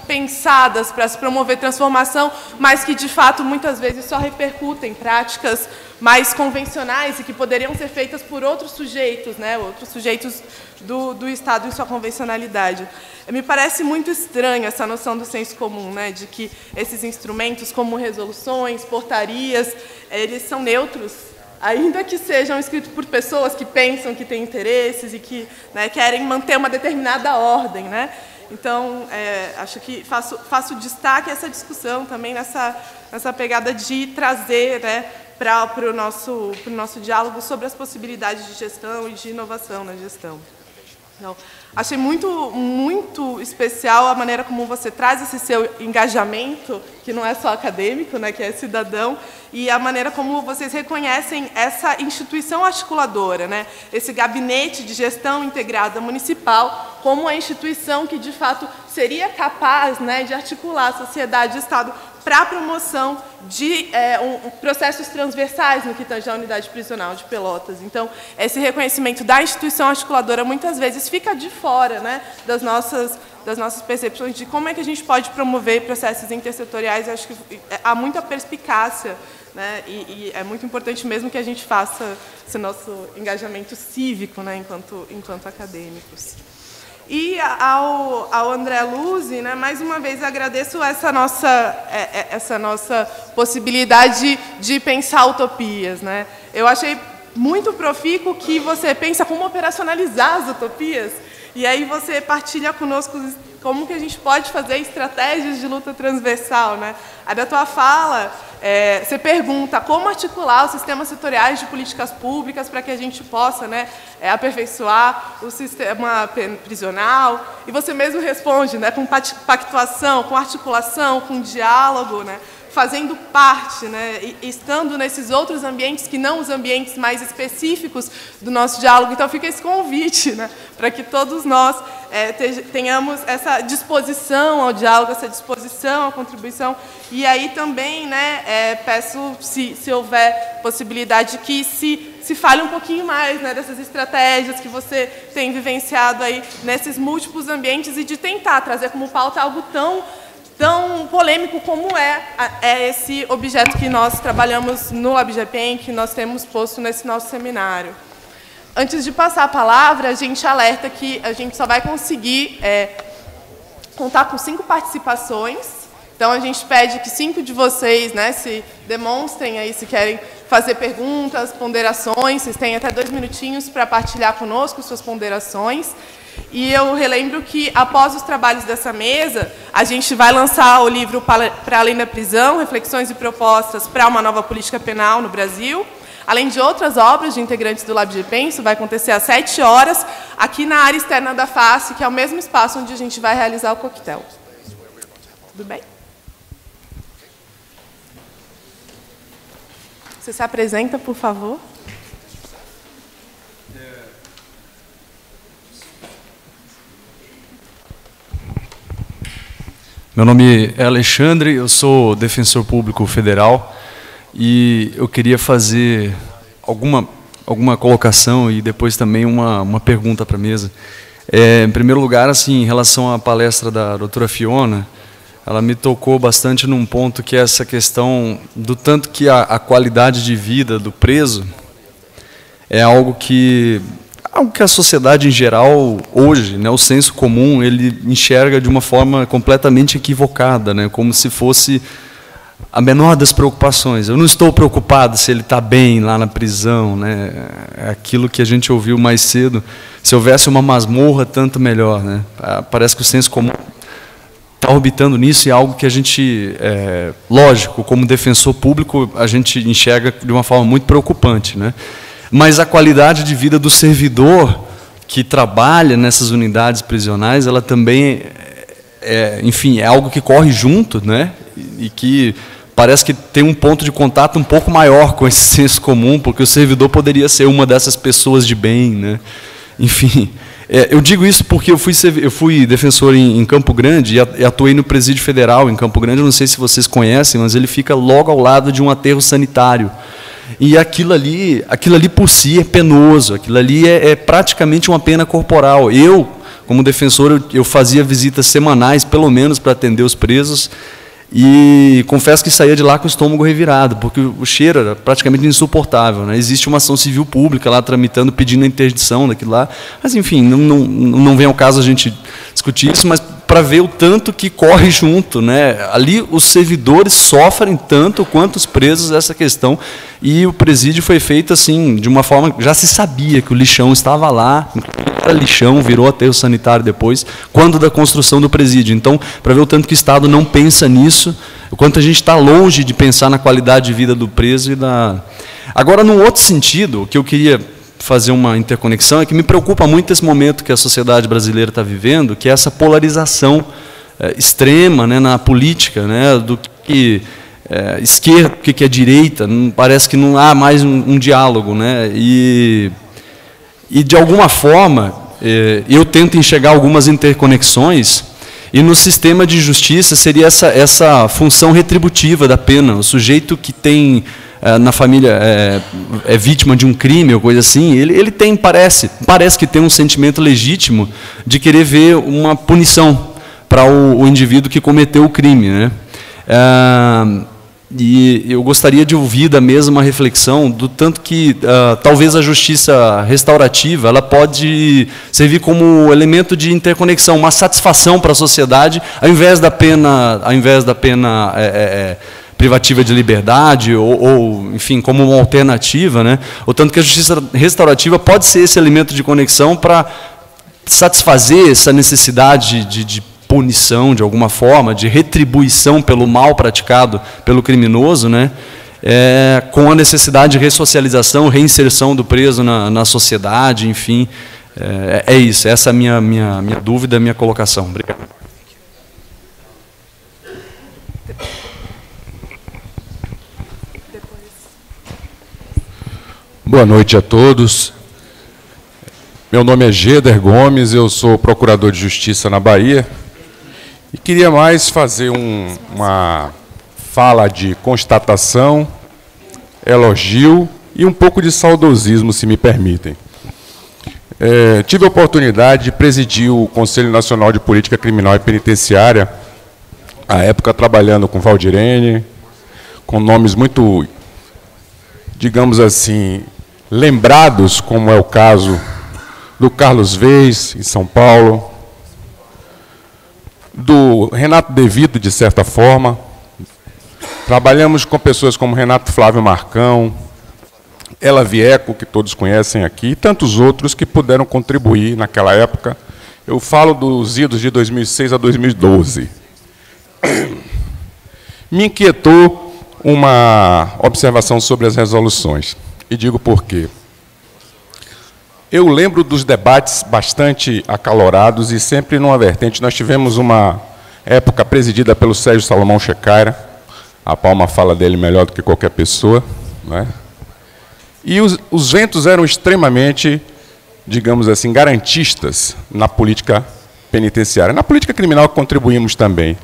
Speaker 2: pensadas para se promover transformação, mas que, de fato, muitas vezes só repercutem práticas mais convencionais e que poderiam ser feitas por outros sujeitos, né, outros sujeitos do Estado em sua convencionalidade. Me parece muito estranha essa noção do senso comum, né, de que esses instrumentos, como resoluções, portarias, eles são neutros, ainda que sejam escritos por pessoas que pensam que têm interesses e que, né, querem manter uma determinada ordem, né? Então, acho que faço destaque a essa discussão também nessa pegada de trazer, né, para o nosso diálogo sobre as possibilidades de gestão e de inovação na gestão. Então, achei muito especial a maneira como você traz esse seu engajamento, que não é só acadêmico, né, que é cidadão, e a maneira como vocês reconhecem essa instituição articuladora, né, esse gabinete de gestão integrada municipal, como a instituição que, de fato, seria capaz, né, de articular a sociedade e o Estado para a promoção de processos transversais no que tange à unidade prisional de Pelotas. Então, esse reconhecimento da instituição articuladora muitas vezes fica de fora, né, das nossas percepções de como é que a gente pode promover processos intersetoriais. Eu acho que há muita perspicácia, né, e é muito importante mesmo que a gente faça esse nosso engajamento cívico, né, enquanto acadêmicos. E ao André Luzzi, né, mais uma vez agradeço essa nossa possibilidade de pensar utopias, né. Eu achei muito profícuo que você pensa como operacionalizar as utopias, e aí você partilha conosco como que a gente pode fazer estratégias de luta transversal, né. Aí da tua fala, você pergunta como articular os sistemas setoriais de políticas públicas para que a gente possa, né, aperfeiçoar o sistema prisional, e você mesmo responde, né, com pactuação, com articulação, com diálogo, né, fazendo parte, né, e estando nesses outros ambientes que não os ambientes mais específicos do nosso diálogo. Então, fica esse convite, né, para que todos nós tenhamos essa disposição ao diálogo, essa disposição à contribuição. E aí também, né, peço, se houver possibilidade, que se fale um pouquinho mais, né, dessas estratégias que você tem vivenciado aí nesses múltiplos ambientes e de tentar trazer como pauta algo tão polêmico como é esse objeto que nós trabalhamos no LabGPEM, que nós temos posto nesse nosso seminário. Antes de passar a palavra, a gente alerta que a gente só vai conseguir contar com 5 participações. Então, a gente pede que 5 de vocês, né, se demonstrem aí, se querem fazer perguntas, ponderações. Vocês têm até 2 minutinhos para partilhar conosco suas ponderações. E eu relembro que, após os trabalhos dessa mesa, a gente vai lançar o livro Para Além da Prisão, Reflexões e Propostas para uma Nova Política Penal no Brasil, além de outras obras de integrantes do LabGPEM. Isso vai acontecer às 7 horas, aqui na área externa da face, que é o mesmo espaço onde a gente vai realizar o coquetel. Tudo bem? Você se apresenta, por favor?
Speaker 6: Meu nome é Alexandre, eu sou defensor público federal e eu queria fazer alguma colocação e depois também uma pergunta para a mesa. Em primeiro lugar, assim, em relação à palestra da doutora Fiona, ela me tocou bastante num ponto que é essa questão do tanto que a qualidade de vida do preso é algo que a sociedade em geral, hoje, né, o senso comum, ele enxerga de uma forma completamente equivocada, né, como se fosse a menor das preocupações. Eu não estou preocupado se ele está bem lá na prisão, né, é aquilo que a gente ouviu mais cedo. Se houvesse uma masmorra, tanto melhor, né. Parece que o senso comum está orbitando nisso, e é algo que a gente, lógico, como defensor público, a gente enxerga de uma forma muito preocupante, né. Mas a qualidade de vida do servidor que trabalha nessas unidades prisionais, ela também, enfim, é algo que corre junto, né? E que parece que tem um ponto de contato um pouco maior com esse senso comum, porque o servidor poderia ser uma dessas pessoas de bem, né? Enfim, Eu digo isso porque eu fui defensor em Campo Grande e atuei no Presídio Federal em Campo Grande. Eu não sei se vocês conhecem, mas ele fica logo ao lado de um aterro sanitário. E aquilo ali por si é penoso, aquilo ali é praticamente uma pena corporal. Eu, como defensor, eu fazia visitas semanais, pelo menos, para atender os presos, e confesso que saía de lá com o estômago revirado, porque o cheiro era praticamente insuportável, né? Existe uma ação civil pública lá tramitando, pedindo a interdição daquilo lá, mas, enfim, não vem ao caso a gente discutir isso, mas para ver o tanto que corre junto, né? Ali os servidores sofrem tanto quanto os presos essa questão, e o presídio foi feito assim, de uma forma, já se sabia que o lixão estava lá, era lixão, virou aterro sanitário depois, quando da construção do presídio. Então, para ver o tanto que o Estado não pensa nisso, o quanto a gente está longe de pensar na qualidade de vida do preso e da... Agora, num outro sentido, o que eu queria fazer uma interconexão é que me preocupa muito esse momento que a sociedade brasileira está vivendo, que é essa polarização extrema, né, na política, né, do que esquerda, o que é direita. Parece que não há mais um diálogo, né, e de alguma forma eu tento enxergar algumas interconexões, e no sistema de justiça seria essa função retributiva da pena. O sujeito que tem na família é vítima de um crime ou coisa assim, ele tem, parece que tem um sentimento legítimo de querer ver uma punição para o indivíduo que cometeu o crime, né? E eu gostaria de ouvir da mesma reflexão do tanto que talvez a justiça restaurativa ela pode servir como elemento de interconexão, uma satisfação para a sociedade, ao invés da pena privativa de liberdade, ou, enfim, como uma alternativa, né? O tanto que a justiça restaurativa pode ser esse elemento de conexão para satisfazer essa necessidade de punição, de alguma forma, de retribuição pelo mal praticado pelo criminoso, né? Com a necessidade de ressocialização, reinserção do preso na sociedade, enfim. É isso, essa é a minha dúvida, a minha colocação. Obrigado.
Speaker 7: Boa noite a todos. Meu nome é Geder Gomes, eu sou procurador de Justiça na Bahia e queria mais fazer uma fala de constatação, elogio e um pouco de saudosismo, se me permitem. Tive a oportunidade de presidir o Conselho Nacional de Política Criminal e Penitenciária, à época trabalhando com Valdirene, com nomes muito, digamos assim, lembrados, como é o caso do Carlos Veiz, em São Paulo, do Renato De Vito, de certa forma. Trabalhamos com pessoas como Renato Flávio Marcão, Ela Vieco, que todos conhecem aqui, e tantos outros que puderam contribuir naquela época. Eu falo dos idos de 2006 a 2012. Me inquietou uma observação sobre as resoluções. E digo por quê. Eu lembro dos debates bastante acalorados e sempre numa vertente. Nós tivemos uma época presidida pelo Sérgio Salomão Checaira. A Palma fala dele melhor do que qualquer pessoa, né? E os ventos eram extremamente, digamos assim, garantistas na política penitenciária. Na política criminal contribuímos também.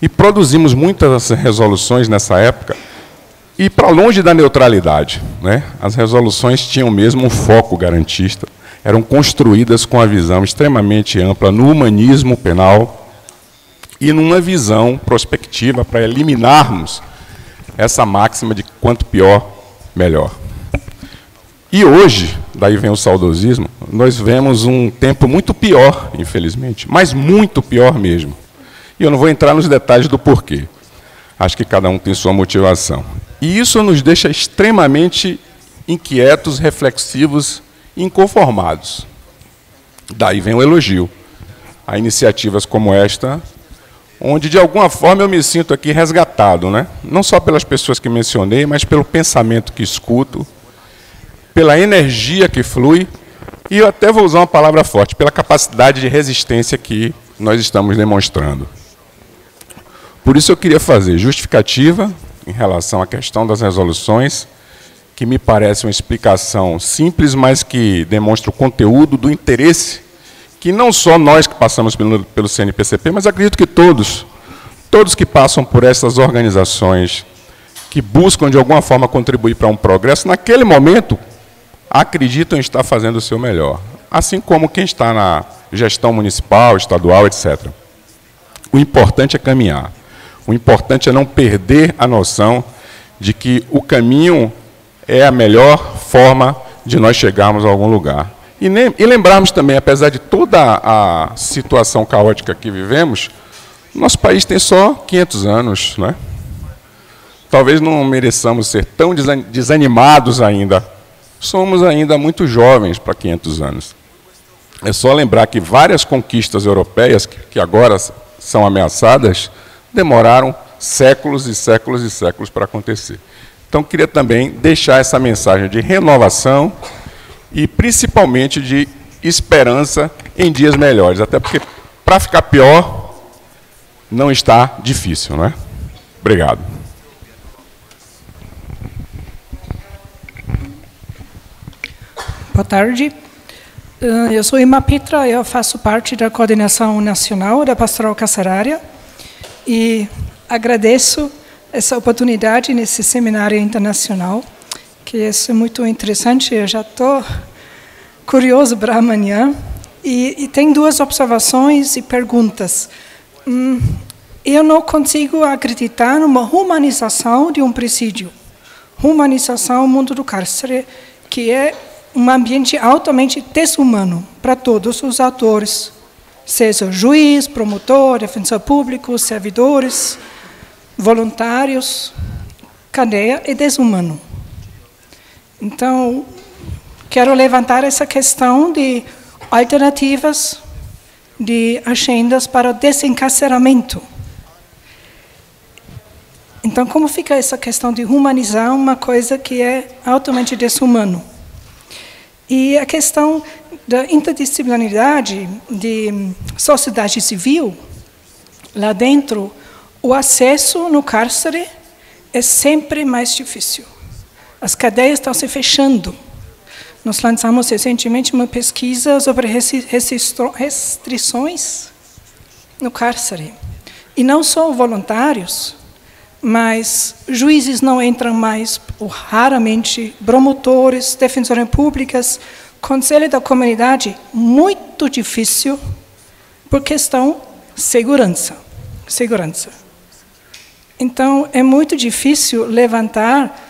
Speaker 7: E produzimos muitas resoluções nessa época, e para longe da neutralidade, né? As resoluções tinham mesmo um foco garantista, eram construídas com a visão extremamente ampla no humanismo penal e numa visão prospectiva para eliminarmos essa máxima de quanto pior, melhor. E hoje, daí vem o saudosismo, nós vemos um tempo muito pior, infelizmente, mas muito pior mesmo. E eu não vou entrar nos detalhes do porquê. Acho que cada um tem sua motivação. E isso nos deixa extremamente inquietos, reflexivos e inconformados. Daí vem o elogio a iniciativas como esta, onde, de alguma forma, eu me sinto aqui resgatado, né? Não só pelas pessoas que mencionei, mas pelo pensamento que escuto, pela energia que flui, e eu até vou usar uma palavra forte, pela capacidade de resistência que nós estamos demonstrando. Por isso eu queria fazer justificativa em relação à questão das resoluções, que me parece uma explicação simples, mas que demonstra o conteúdo do interesse que não só nós que passamos pelo CNPCP, mas acredito que todos que passam por essas organizações que buscam, de alguma forma, contribuir para um progresso, naquele momento, acreditam estar fazendo o seu melhor. Assim como quem está na gestão municipal, estadual, etc. O importante é caminhar. O importante é não perder a noção de que o caminho é a melhor forma de nós chegarmos a algum lugar. E lembrarmos também, apesar de toda a situação caótica que vivemos, nosso país tem só 500 anos, né? Talvez não mereçamos ser tão desanimados ainda. Somos ainda muito jovens para 500 anos. É só lembrar que várias conquistas europeias, que agora são ameaçadas, demoraram séculos e séculos e séculos para acontecer. Então, queria também deixar essa mensagem de renovação e, principalmente, de esperança em dias melhores. Até porque, para ficar pior, não está difícil, né? Obrigado.
Speaker 8: Boa tarde. Eu sou Irma Pitra, eu faço parte da Coordenação Nacional da Pastoral Carcerária e agradeço essa oportunidade nesse seminário internacional, que é muito interessante. Eu já estou curioso para amanhã. E tem duas observações e perguntas. Eu não consigo acreditar numa humanização de um presídio. Humanização do mundo do cárcere, que é um ambiente altamente desumano para todos os atores, seja juiz, promotor, defensor público, servidores, voluntários. Cadeia é desumano. Então, quero levantar essa questão de alternativas, de agendas para o desencarceramento. Então, como fica essa questão de humanizar uma coisa que é altamente desumano? E a questão da interdisciplinaridade de sociedade civil, lá dentro, o acesso no cárcere é sempre mais difícil. As cadeias estão se fechando. Nós lançamos recentemente uma pesquisa sobre restrições no cárcere. E não só voluntários, mas juízes não entram mais, ou raramente, promotores, defensoras públicas, conselho da comunidade, muito difícil, por questão segurança. Então, é muito difícil levantar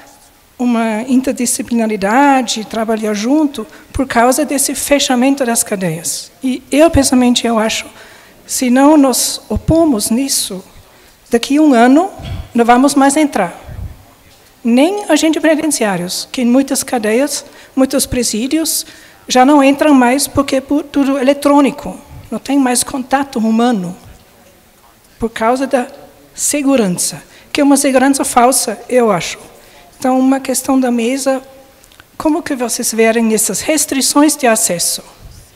Speaker 8: uma interdisciplinaridade, trabalhar junto, por causa desse fechamento das cadeias. E eu, pessoalmente, eu acho, se não nos opomos nisso, daqui a um ano, não vamos mais entrar. Nem agentes penitenciários, que em muitas cadeias, muitos presídios, já não entram mais porque é tudo eletrônico. Não tem mais contato humano. Por causa da segurança, que é uma segurança falsa, eu acho. Então, uma questão da mesa, como que vocês verem essas restrições de acesso?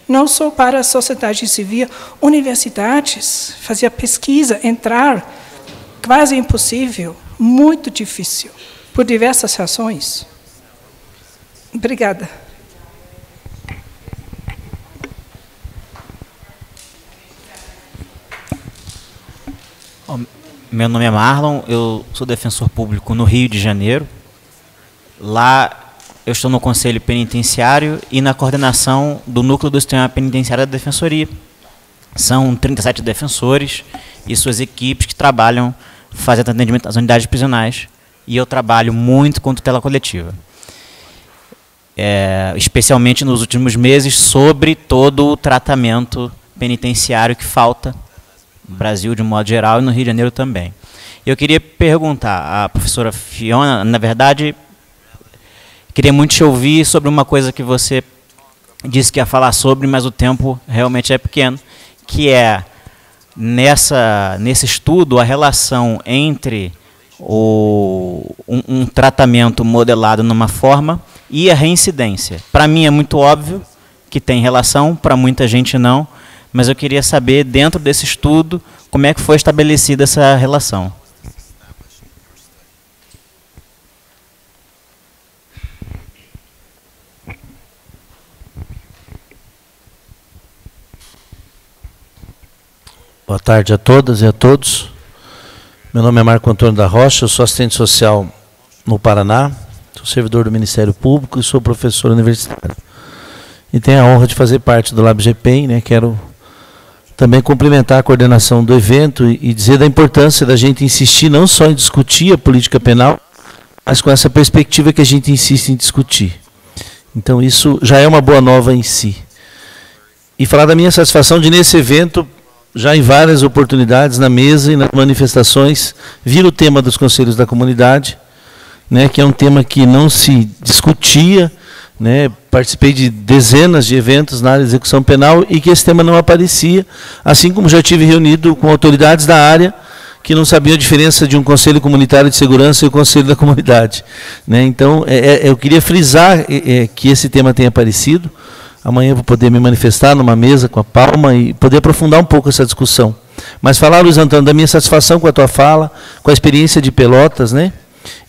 Speaker 8: Não só para a sociedade civil, universidades, fazer pesquisa, entrar, quase impossível, muito difícil, por diversas razões. Obrigada.
Speaker 9: Meu nome é Marlon, eu sou defensor público no Rio de Janeiro. Lá eu estou no Conselho Penitenciário e na coordenação do Núcleo do Sistema Penitenciário da Defensoria. São 37 defensores e suas equipes que trabalham fazendo atendimento às unidades prisionais. E eu trabalho muito com tutela coletiva. Especialmente nos últimos meses, sobre todo o tratamento penitenciário que falta no Brasil de um modo geral e no Rio de Janeiro também. Eu queria perguntar à professora Fiona, na verdade, queria muito te ouvir sobre uma coisa que você disse que ia falar sobre, mas o tempo realmente é pequeno, que é, nesse estudo, a relação entre um tratamento modelado numa forma e a reincidência. Para mim é muito óbvio que tem relação, para muita gente não, mas eu queria saber, dentro desse estudo, como é que foi estabelecida essa relação.
Speaker 10: Boa tarde a todas e a todos. Meu nome é Marco Antônio da Rocha, eu sou assistente social no Paraná, sou servidor do Ministério Público e sou professor universitário. E tenho a honra de fazer parte do LabGPEN, né? Quero também cumprimentar a coordenação do evento e dizer da importância da gente insistir não só em discutir a política penal, mas com essa perspectiva que a gente insiste em discutir. Então isso já é uma boa nova em si. E falar da minha satisfação de, nesse evento, já em várias oportunidades, na mesa e nas manifestações, vir o tema dos conselhos da comunidade, né, que é um tema que não se discutia, né, participei de dezenas de eventos na área de execução penal e que esse tema não aparecia, assim como já tive reunido com autoridades da área que não sabiam a diferença de um conselho comunitário de segurança e o conselho da comunidade. Né. Então, eu queria frisar que esse tema tenha aparecido. Amanhã eu vou poder me manifestar numa mesa com a Palma e poder aprofundar um pouco essa discussão. Mas falar, Luiz Antônio, da minha satisfação com a tua fala, com a experiência de Pelotas, né?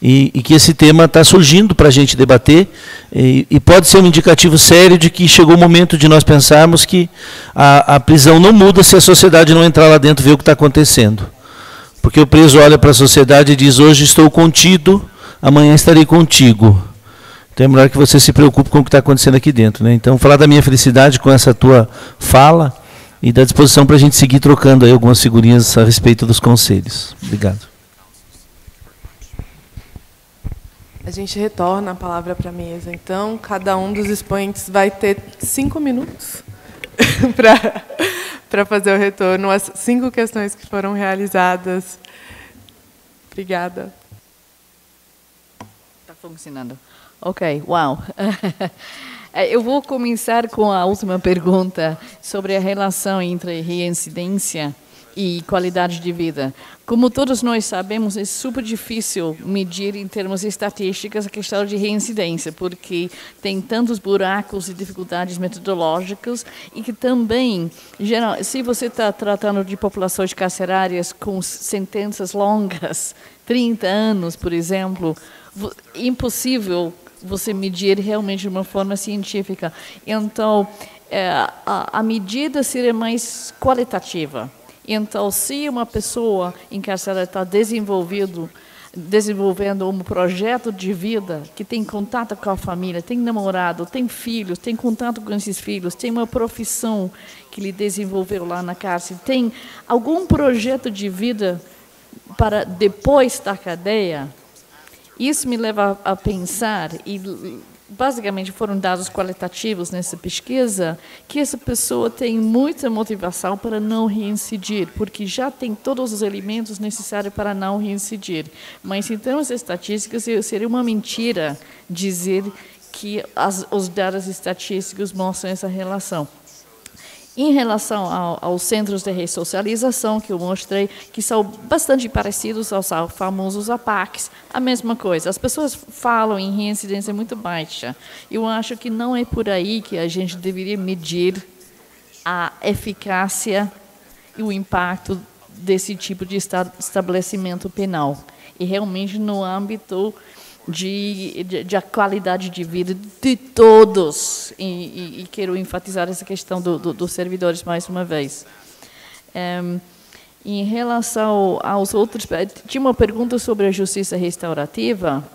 Speaker 10: E que esse tema está surgindo para a gente debater e pode ser um indicativo sério de que chegou o momento de nós pensarmos que a prisão não muda se a sociedade não entrar lá dentro e ver o que está acontecendo. Porque o preso olha para a sociedade e diz, hoje estou contido, amanhã estarei contigo. Então é melhor que você se preocupe com o que está acontecendo aqui dentro. Né? Então, falar da minha felicidade com essa tua fala e da disposição para a gente seguir trocando aí algumas figurinhas a respeito dos conselhos. Obrigado.
Speaker 2: A gente retorna a palavra para a mesa. Então, cada um dos expoentes vai ter 5 minutos para fazer o retorno às 5 questões que foram realizadas. Obrigada.
Speaker 3: Está funcionando. Ok, uau. Eu vou começar com a última pergunta sobre a relação entre reincidência e qualidade de vida. Como todos nós sabemos, é super difícil medir em termos estatísticos a questão de reincidência, porque tem tantos buracos e dificuldades metodológicas e que também, se você está tratando de populações carcerárias com sentenças longas, 30 anos, por exemplo, é impossível você medir realmente de uma forma científica. Então, a medida seria mais qualitativa. Então, se uma pessoa encarcerada está desenvolvendo um projeto de vida, que tem contato com a família, tem namorado, tem filhos, tem contato com esses filhos, tem uma profissão que ele desenvolveu lá na cárcere, tem algum projeto de vida para depois da cadeia, isso me leva a pensar, e basicamente foram dados qualitativos nessa pesquisa, que essa pessoa tem muita motivação para não reincidir, porque já tem todos os elementos necessários para não reincidir. Mas, em termos estatísticos, seria uma mentira dizer que os dados estatísticos mostram essa relação. Em relação aos centros de ressocialização, que eu mostrei, que são bastante parecidos aos famosos APACs, a mesma coisa. As pessoas falam em reincidência muito baixa. Eu acho que não é por aí que a gente deveria medir a eficácia e o impacto desse tipo de estabelecimento penal. E realmente no âmbito de qualidade de vida de todos, e quero enfatizar essa questão dos servidores mais uma vez. Em relação aos outros, tinha uma pergunta sobre a justiça restaurativa,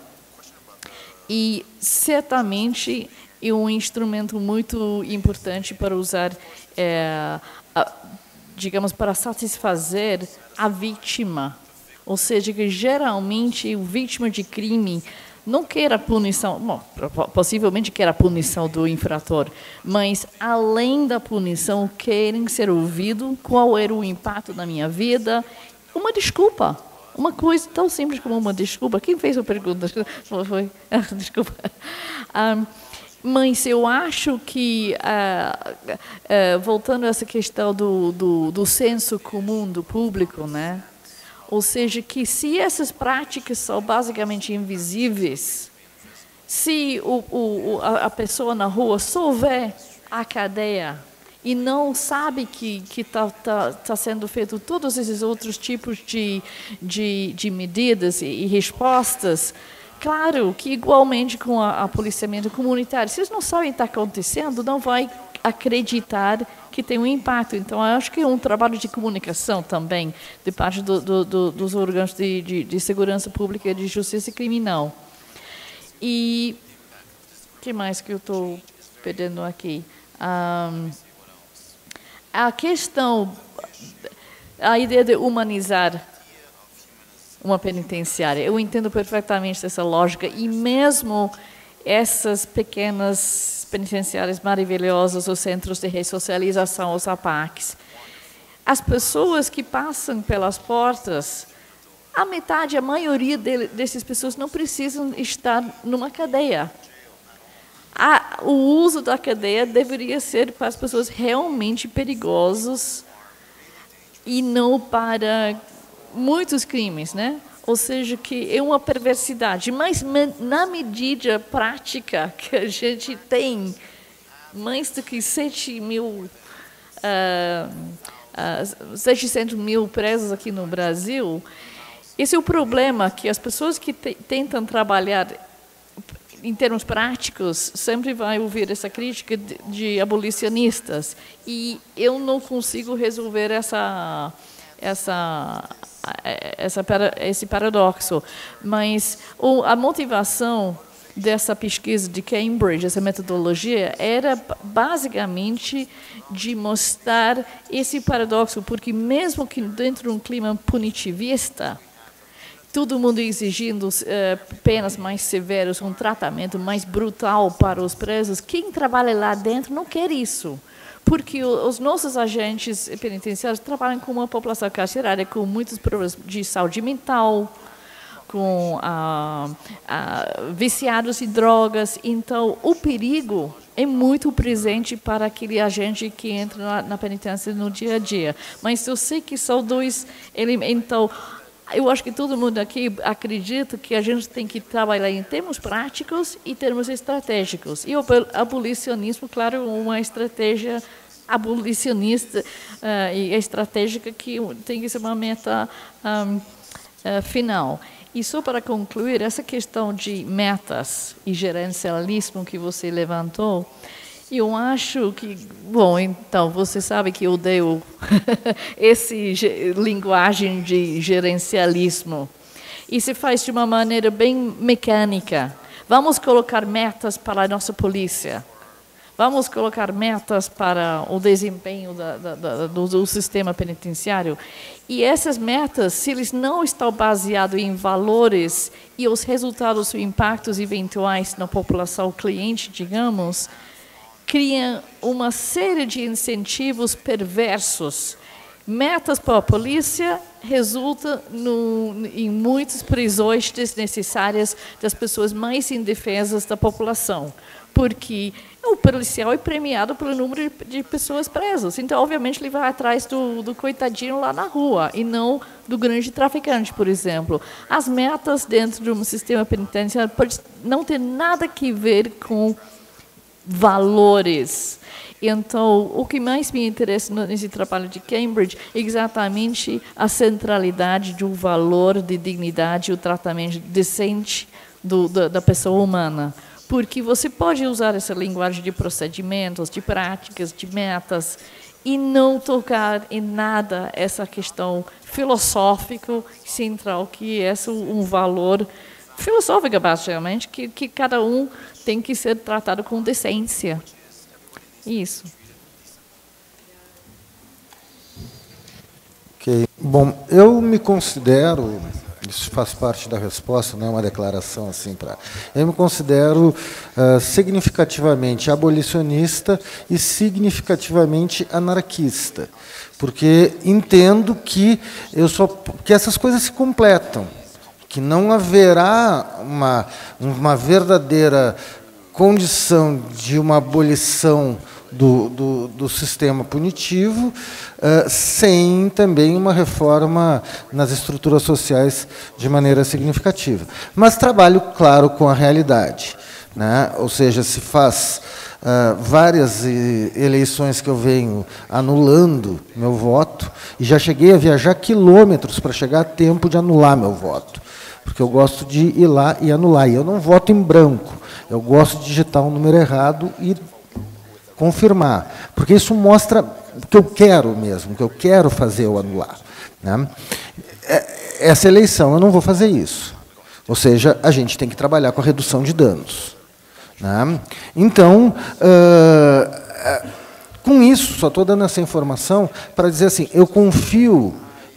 Speaker 3: e certamente é um instrumento muito importante para usar, digamos, para satisfazer a vítima. Ou seja, que geralmente o vítima de crime não quer a punição, bom, possivelmente quer a punição do infrator, mas além da punição querem ser ouvidos, qual era o impacto na minha vida, uma desculpa, uma coisa tão simples como uma desculpa. Quem fez a pergunta? Foi? Desculpa. Mas eu acho que, voltando a essa questão do senso comum do público, né? Ou seja, que se essas práticas são basicamente invisíveis, se a pessoa na rua só vê a cadeia e não sabe que está sendo feito todos esses outros tipos de medidas e respostas, claro que igualmente com a policiamento comunitário, se eles não sabem o que está acontecendo, não vai acreditar que tem um impacto. Então, eu acho que é um trabalho de comunicação também, de parte dos órgãos de segurança pública e de justiça criminal. E o que mais que eu estou perdendo aqui? A questão, a ideia de humanizar uma penitenciária. Eu entendo perfeitamente essa lógica, e mesmo essas pequenas penitenciárias maravilhosas, os centros de ressocialização, os APACs, as pessoas que passam pelas portas, a maioria dessas pessoas não precisam estar numa cadeia. O uso da cadeia deveria ser para as pessoas realmente perigosas e não para muitos crimes, né? Ou seja, que é uma perversidade. Mas, na medida prática que a gente tem mais do que 700 mil presos aqui no Brasil, esse é o problema, que as pessoas que tentam trabalhar em termos práticos sempre vai ouvir essa crítica de abolicionistas. E eu não consigo resolver esse paradoxo, mas a motivação dessa pesquisa de Cambridge, essa metodologia, era basicamente de mostrar esse paradoxo, porque mesmo que dentro de um clima punitivista, todo mundo exigindo penas mais severas, um tratamento mais brutal para os presos, quem trabalha lá dentro não quer isso. Porque os nossos agentes penitenciários trabalham com uma população carcerária com muitos problemas de saúde mental, com viciados em drogas. Então, o perigo é muito presente para aquele agente que entra na penitência no dia a dia. Mas eu sei que são dois elementos. Então, eu acho que todo mundo aqui acredita que a gente tem que trabalhar em termos práticos e termos estratégicos. E o abolicionismo, claro, uma estratégia abolicionista e estratégica que tem que ser uma meta final. E só para concluir, essa questão de metas e gerencialismo que você levantou, eu acho que, bom, então, você sabe que eu odeio essa linguagem de gerencialismo. E se faz de uma maneira bem mecânica. Vamos colocar metas para a nossa polícia. Vamos colocar metas para o desempenho do sistema penitenciário. E essas metas, se eles não estão baseados em valores e os resultados e impactos eventuais na população cliente, digamos, criam uma série de incentivos perversos. Metas para a polícia resultam em muitas prisões desnecessárias das pessoas mais indefesas da população, porque o policial é premiado pelo número de pessoas presas. Então, obviamente, ele vai atrás do coitadinho lá na rua, e não do grande traficante, por exemplo. As metas dentro de um sistema penitenciário podem não ter nada a ver com valores. Então, o que mais me interessa nesse trabalho de Cambridge é exatamente a centralidade do valor de dignidade e o tratamento decente da pessoa humana. Porque você pode usar essa linguagem de procedimentos, de práticas, de metas, e não tocar em nada essa questão filosófica central, que é um valor filosófico, basicamente, que cada um tem que ser tratado com decência. Isso.
Speaker 4: Ok. Bom, eu me considero, isso faz parte da resposta, não é uma declaração assim para. Eu me considero significativamente abolicionista e significativamente anarquista, porque entendo que que essas coisas se completam, que não haverá uma verdadeira condição de uma abolição do sistema punitivo, sem também uma reforma nas estruturas sociais de maneira significativa. Mas trabalho, claro, com a realidade, né? Ou seja, se faz várias eleições que eu venho anulando meu voto, e já cheguei a viajar quilômetros para chegar a tempo de anular meu voto, porque eu gosto de ir lá e anular. E eu não voto em branco, eu gosto de digitar um número errado e confirmar, porque isso mostra o que eu quero mesmo, o que eu quero fazer eu anular. Né? Essa eleição eu não vou fazer isso. Ou seja, a gente tem que trabalhar com a redução de danos. Né? Então, com isso, só estou dando essa informação para dizer assim, eu confio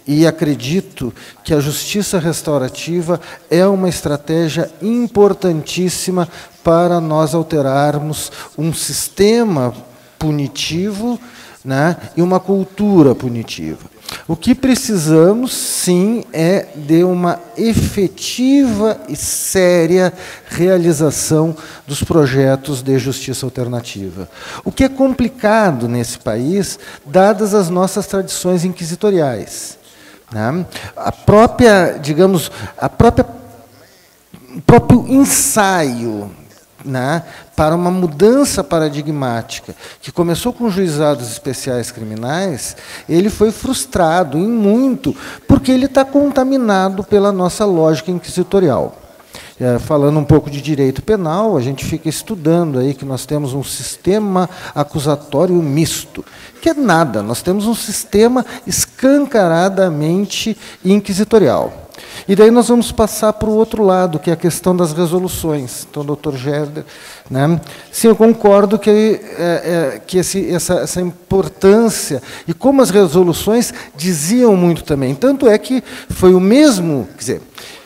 Speaker 4: e acredito que a justiça restaurativa é uma estratégia importantíssima para nós alterarmos um sistema punitivo, né, e uma cultura punitiva. O que precisamos, sim, é de uma efetiva e séria realização dos projetos de justiça alternativa. O que é complicado nesse país, dadas as nossas tradições inquisitoriais. Né? A própria, digamos, o próprio ensaio, né, para uma mudança paradigmática, que começou com juizados especiais criminais, ele foi frustrado em muito, porque ele está contaminado pela nossa lógica inquisitorial. Falando um pouco de direito penal, a gente fica estudando aí que nós temos um sistema acusatório misto, que é nada, nós temos um sistema escancaradamente inquisitorial. E daí nós vamos passar para o outro lado, que é a questão das resoluções. Então, doutor Gerder, né? Sim, eu concordo que essa importância, e como as resoluções diziam muito também. Tanto é que foi o mesmo, quer dizer,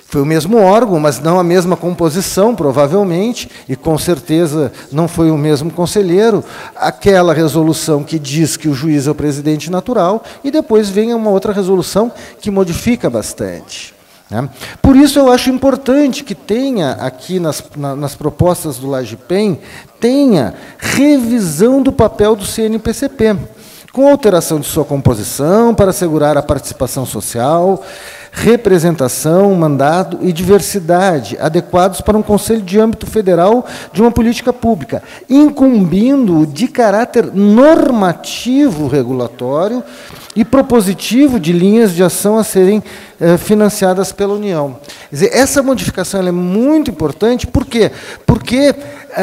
Speaker 4: foi o mesmo órgão, mas não a mesma composição, provavelmente, e com certeza não foi o mesmo conselheiro, aquela resolução que diz que o juiz é o presidente natural, e depois vem uma outra resolução que modifica bastante. Né? Por isso eu acho importante que tenha aqui nas propostas do LAGPEN, tenha revisão do papel do CNPCP, com alteração de sua composição para assegurar a participação social, representação, mandato e diversidade adequados para um conselho de âmbito federal de uma política pública, incumbindo de caráter normativo regulatório e propositivo de linhas de ação a serem financiadas pela União. Quer dizer, essa modificação ela é muito importante, por quê? Porque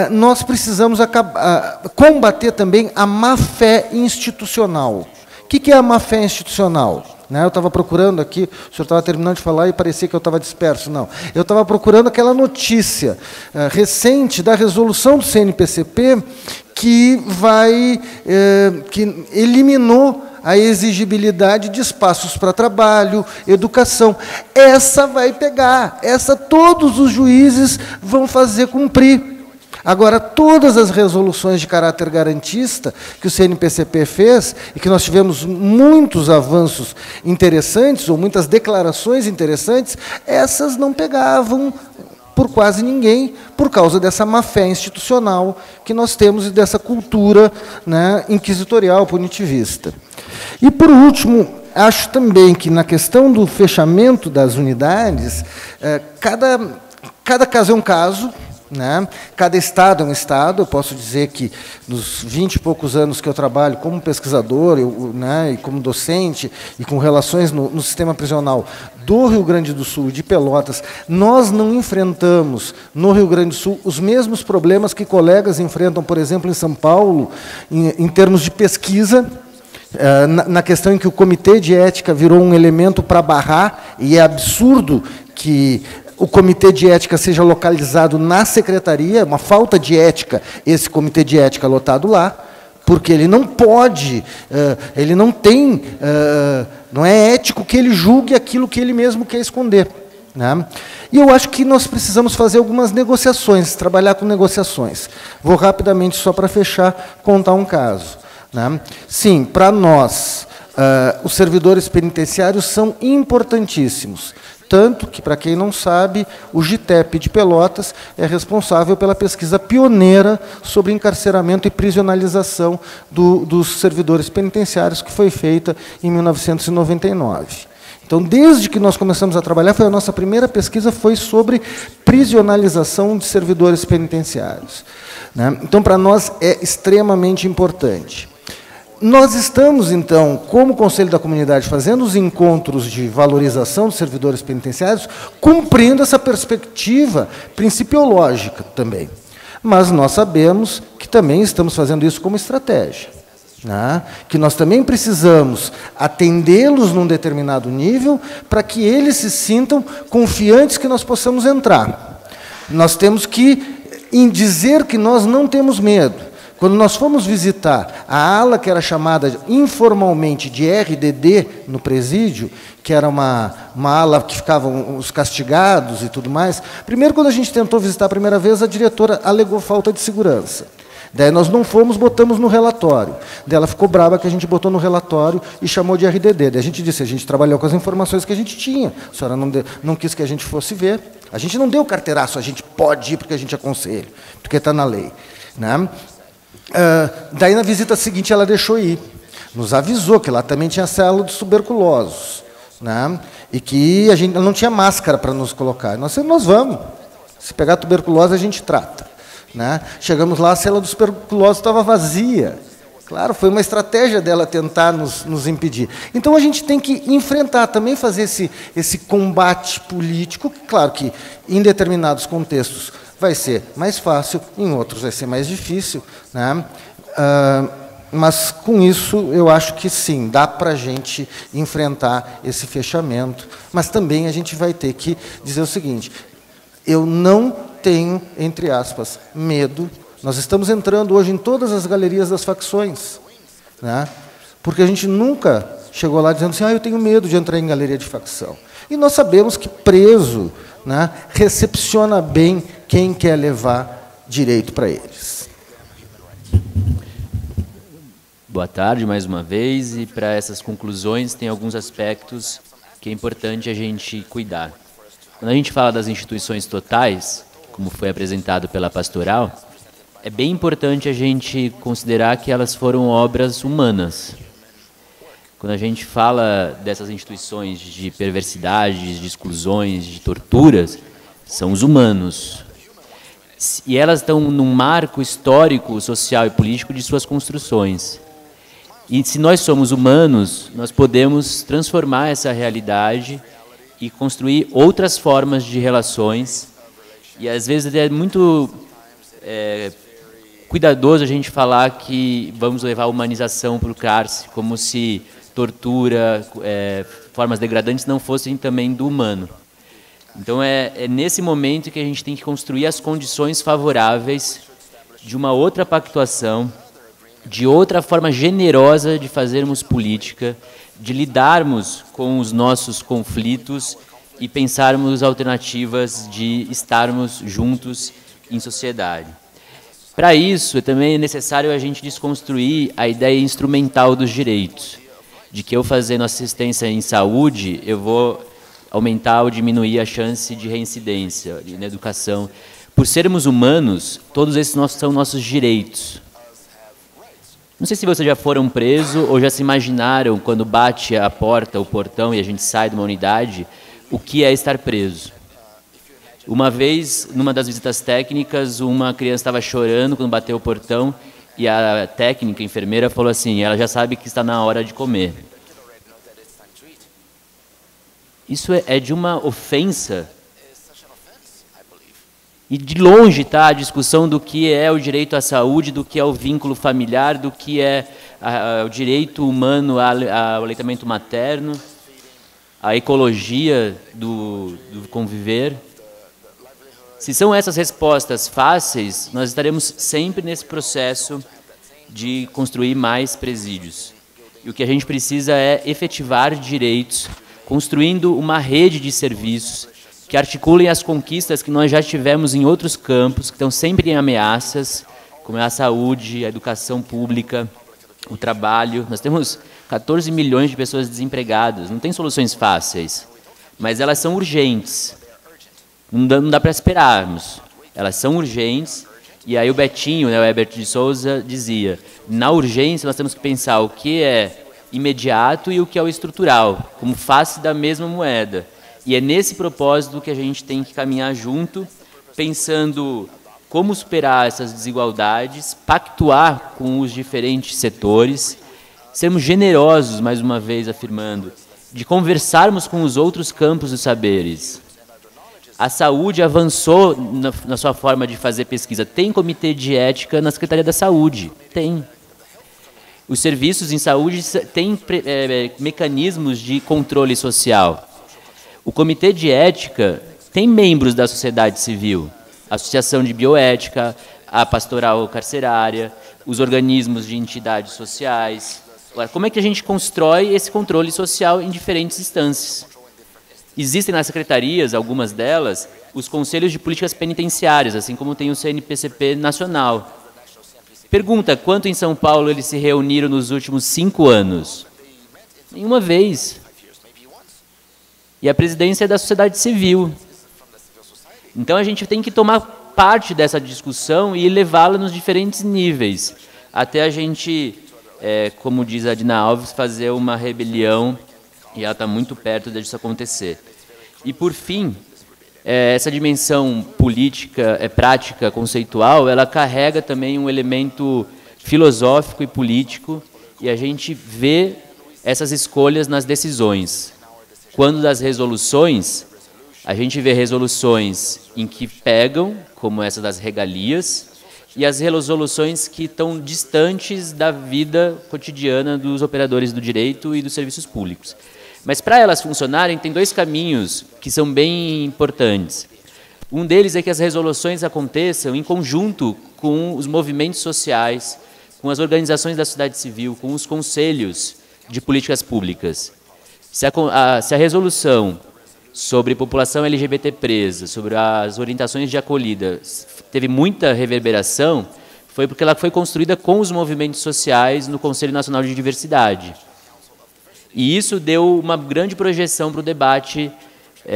Speaker 4: nós precisamos combater também a má-fé institucional. O que é a má-fé institucional? Eu estava procurando aqui, o senhor estava terminando de falar e parecia que eu estava disperso. Não, eu estava procurando aquela notícia recente da resolução do CNPCP que eliminou a exigibilidade de espaços para trabalho, educação. Essa vai pegar, essa todos os juízes vão fazer cumprir. Agora, todas as resoluções de caráter garantista que o CNPCP fez, e que nós tivemos muitos avanços interessantes, ou muitas declarações interessantes, essas não pegavam por quase ninguém, por causa dessa má-fé institucional que nós temos e dessa cultura, né, inquisitorial, punitivista. E, por último, acho também que, na questão do fechamento das unidades, cada caso é um caso, né? Cada estado é um estado. Eu posso dizer que, nos 20 e poucos anos que eu trabalho como pesquisador, né, e como docente, e com relações no sistema prisional do Rio Grande do Sul e de Pelotas, nós não enfrentamos, no Rio Grande do Sul, os mesmos problemas que colegas enfrentam, por exemplo, em São Paulo, em termos de pesquisa, na questão em que o comitê de ética virou um elemento para barrar, e é absurdo que o comitê de ética seja localizado na secretaria, uma falta de ética, esse comitê de ética lotado lá, porque ele não pode, ele não tem, não é ético que ele julgue aquilo que ele mesmo quer esconder. Né? E eu acho que nós precisamos fazer algumas negociações, trabalhar com negociações. Vou rapidamente, só para fechar, contar um caso. Né? Sim, para nós, os servidores penitenciários são importantíssimos. Tanto que, para quem não sabe, o GITEP de Pelotas é responsável pela pesquisa pioneira sobre encarceramento e prisionalização dos servidores penitenciários, que foi feita em 1999. Então, desde que nós começamos a trabalhar, a nossa primeira pesquisa foi sobre prisionalização de servidores penitenciários. Né? Então, para nós é extremamente importante. Nós estamos, então, como Conselho da Comunidade, fazendo os encontros de valorização dos servidores penitenciários, cumprindo essa perspectiva principiológica também. Mas nós sabemos que também estamos fazendo isso como estratégia. né? Que nós também precisamos atendê-los num determinado nível para que eles se sintam confiantes que nós possamos entrar. Nós temos que dizer que nós não temos medo. Quando nós fomos visitar a ala que era chamada informalmente de RDD no presídio, que era uma ala que ficavam os castigados e tudo mais, primeiro, quando a gente tentou visitar a primeira vez, a diretora alegou falta de segurança. Daí nós não fomos, botamos no relatório. Daí ela ficou brava que a gente botou no relatório e chamou de RDD. Daí a gente disse, a gente trabalhou com as informações que a gente tinha. A senhora não quis que a gente fosse ver. A gente não deu carteiraço, a gente pode ir porque a gente aconselha, porque está na lei, né? Daí, na visita seguinte, ela deixou ir. Nos avisou que lá também tinha célula dos tuberculosos, né? E que a gente não tinha máscara para nos colocar. Nós vamos. Se pegar tuberculose, a gente trata, né? Chegamos lá, a célula dos tuberculosos estava vazia. Claro, foi uma estratégia dela tentar nos impedir. Então, a gente tem que enfrentar, também fazer esse combate político. Claro que, em determinados contextos, vai ser mais fácil, em outros vai ser mais difícil, né? Mas, com isso, eu acho que sim, dá para a gente enfrentar esse fechamento. Mas também a gente vai ter que dizer o seguinte, eu não tenho, entre aspas, medo. Nós estamos entrando hoje em todas as galerias das facções, né? Porque a gente nunca chegou lá dizendo assim, eu tenho medo de entrar em galeria de facção. E nós sabemos que preso, né, recepciona bem quem quer levar direito para eles.
Speaker 5: Boa tarde, mais uma vez, e para essas conclusões tem alguns aspectos que é importante a gente cuidar. Quando a gente fala das instituições totais, como foi apresentado pela pastoral, é bem importante a gente considerar que elas foram obras humanas. Quando a gente fala dessas instituições de perversidades, de exclusões, de torturas, são os humanos. E elas estão num marco histórico, social e político de suas construções. E se nós somos humanos, nós podemos transformar essa realidade e construir outras formas de relações. E às vezes é muito cuidadoso a gente falar que vamos levar a humanização para o cárcere, como se tortura, formas degradantes não fossem também do humano. Então é nesse momento que a gente tem que construir as condições favoráveis de uma outra pactuação, de outra forma generosa de fazermos política, de lidarmos com os nossos conflitos e pensarmos alternativas de estarmos juntos em sociedade. Para isso, também é necessário a gente desconstruir a ideia instrumental dos direitos, de que eu fazendo assistência em saúde, eu vou aumentar ou diminuir a chance de reincidência na educação. Por sermos humanos, todos esses são nossos direitos. Não sei se vocês já foram presos ou já se imaginaram, quando bate a porta, o portão, e a gente sai de uma unidade, o que é estar preso. Uma vez, numa das visitas técnicas, uma criança estava chorando quando bateu o portão e a técnica, a enfermeira, falou assim, ela já sabe que está na hora de comer. Isso é de uma ofensa. E de longe está a discussão do que é o direito à saúde, do que é o vínculo familiar, do que é o direito humano ao aleitamento materno, a ecologia do conviver. Se são essas respostas fáceis, nós estaremos sempre nesse processo de construir mais presídios. E o que a gente precisa é efetivar direitos, construindo uma rede de serviços que articulem as conquistas que nós já tivemos em outros campos, que estão sempre em ameaças, como é a saúde, a educação pública, o trabalho. Nós temos 14 milhões de pessoas desempregadas, não tem soluções fáceis, mas elas são urgentes. Não dá para esperarmos. Elas são urgentes. E aí o Betinho, o Herbert de Souza, dizia, na urgência nós temos que pensar o que é imediato e o que é o estrutural, como face da mesma moeda. E é nesse propósito que a gente tem que caminhar junto, pensando como superar essas desigualdades, pactuar com os diferentes setores, sermos generosos, mais uma vez afirmando, de conversarmos com os outros campos dos saberes. A saúde avançou na sua forma de fazer pesquisa. Tem comitê de ética na Secretaria da Saúde? Tem. Os serviços em saúde têm mecanismos de controle social. O Comitê de Ética tem membros da sociedade civil, a Associação de Bioética, a Pastoral Carcerária, os organismos de entidades sociais. Agora, como é que a gente constrói esse controle social em diferentes instâncias? Existem nas secretarias, algumas delas, os conselhos de políticas penitenciárias, assim como tem o CNPCP nacional. Pergunta, quanto em São Paulo eles se reuniram nos últimos 5 anos? Nenhuma vez. E a presidência é da sociedade civil. Então a gente tem que tomar parte dessa discussão e levá-la nos diferentes níveis, até a gente, como diz a Dina Alves, fazer uma rebelião, e ela está muito perto disso acontecer. E, por fim, essa dimensão política, prática, conceitual, ela carrega também um elemento filosófico e político, e a gente vê essas escolhas nas decisões. Quando das resoluções, a gente vê resoluções em que pegam, como essa das regalias, e as resoluções que estão distantes da vida cotidiana dos operadores do direito e dos serviços públicos. Mas, para elas funcionarem, tem 2 caminhos que são bem importantes. Um deles é que as resoluções aconteçam em conjunto com os movimentos sociais, com as organizações da sociedade civil, com os conselhos de políticas públicas. Se a resolução sobre população LGBT presa, sobre as orientações de acolhida, teve muita reverberação, foi porque ela foi construída com os movimentos sociais no Conselho Nacional de Diversidade. E isso deu uma grande projeção para o debate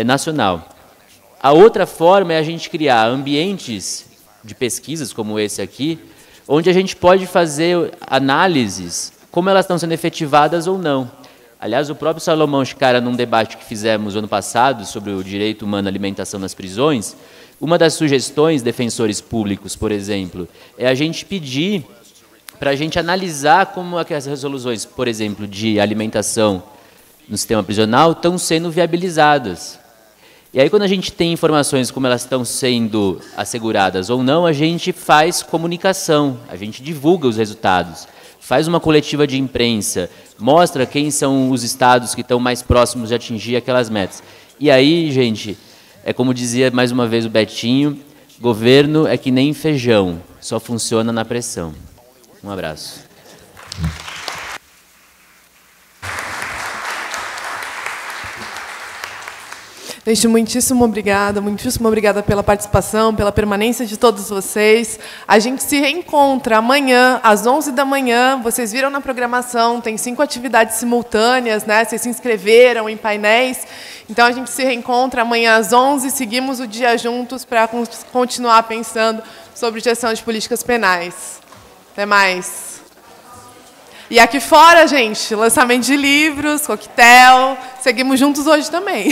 Speaker 5: nacional. A outra forma é a gente criar ambientes de pesquisas, como esse aqui, onde a gente pode fazer análises, como elas estão sendo efetivadas ou não. Aliás, o próprio Salomão Chicara, num debate que fizemos ano passado sobre o direito humano à alimentação nas prisões, uma das sugestões, defensores públicos, por exemplo, é a gente pedir para a gente analisar como as resoluções, por exemplo, de alimentação no sistema prisional estão sendo viabilizadas. E aí, quando a gente tem informações como elas estão sendo asseguradas ou não, a gente faz comunicação, a gente divulga os resultados, faz uma coletiva de imprensa, mostra quem são os estados que estão mais próximos de atingir aquelas metas. E aí, gente, é como dizia mais uma vez o Betinho, governo é que nem feijão, só funciona na pressão. Um abraço.
Speaker 2: Gente, muitíssimo obrigada pela participação, pela permanência de todos vocês. A gente se reencontra amanhã, às 11 da manhã. Vocês viram na programação, tem 5 atividades simultâneas, né? Vocês se inscreveram em painéis. Então, a gente se reencontra amanhã às 11, seguimos o dia juntos para continuar pensando sobre gestão de políticas penais. Até mais. E aqui fora, gente, lançamento de livros, coquetel. Seguimos juntos hoje também.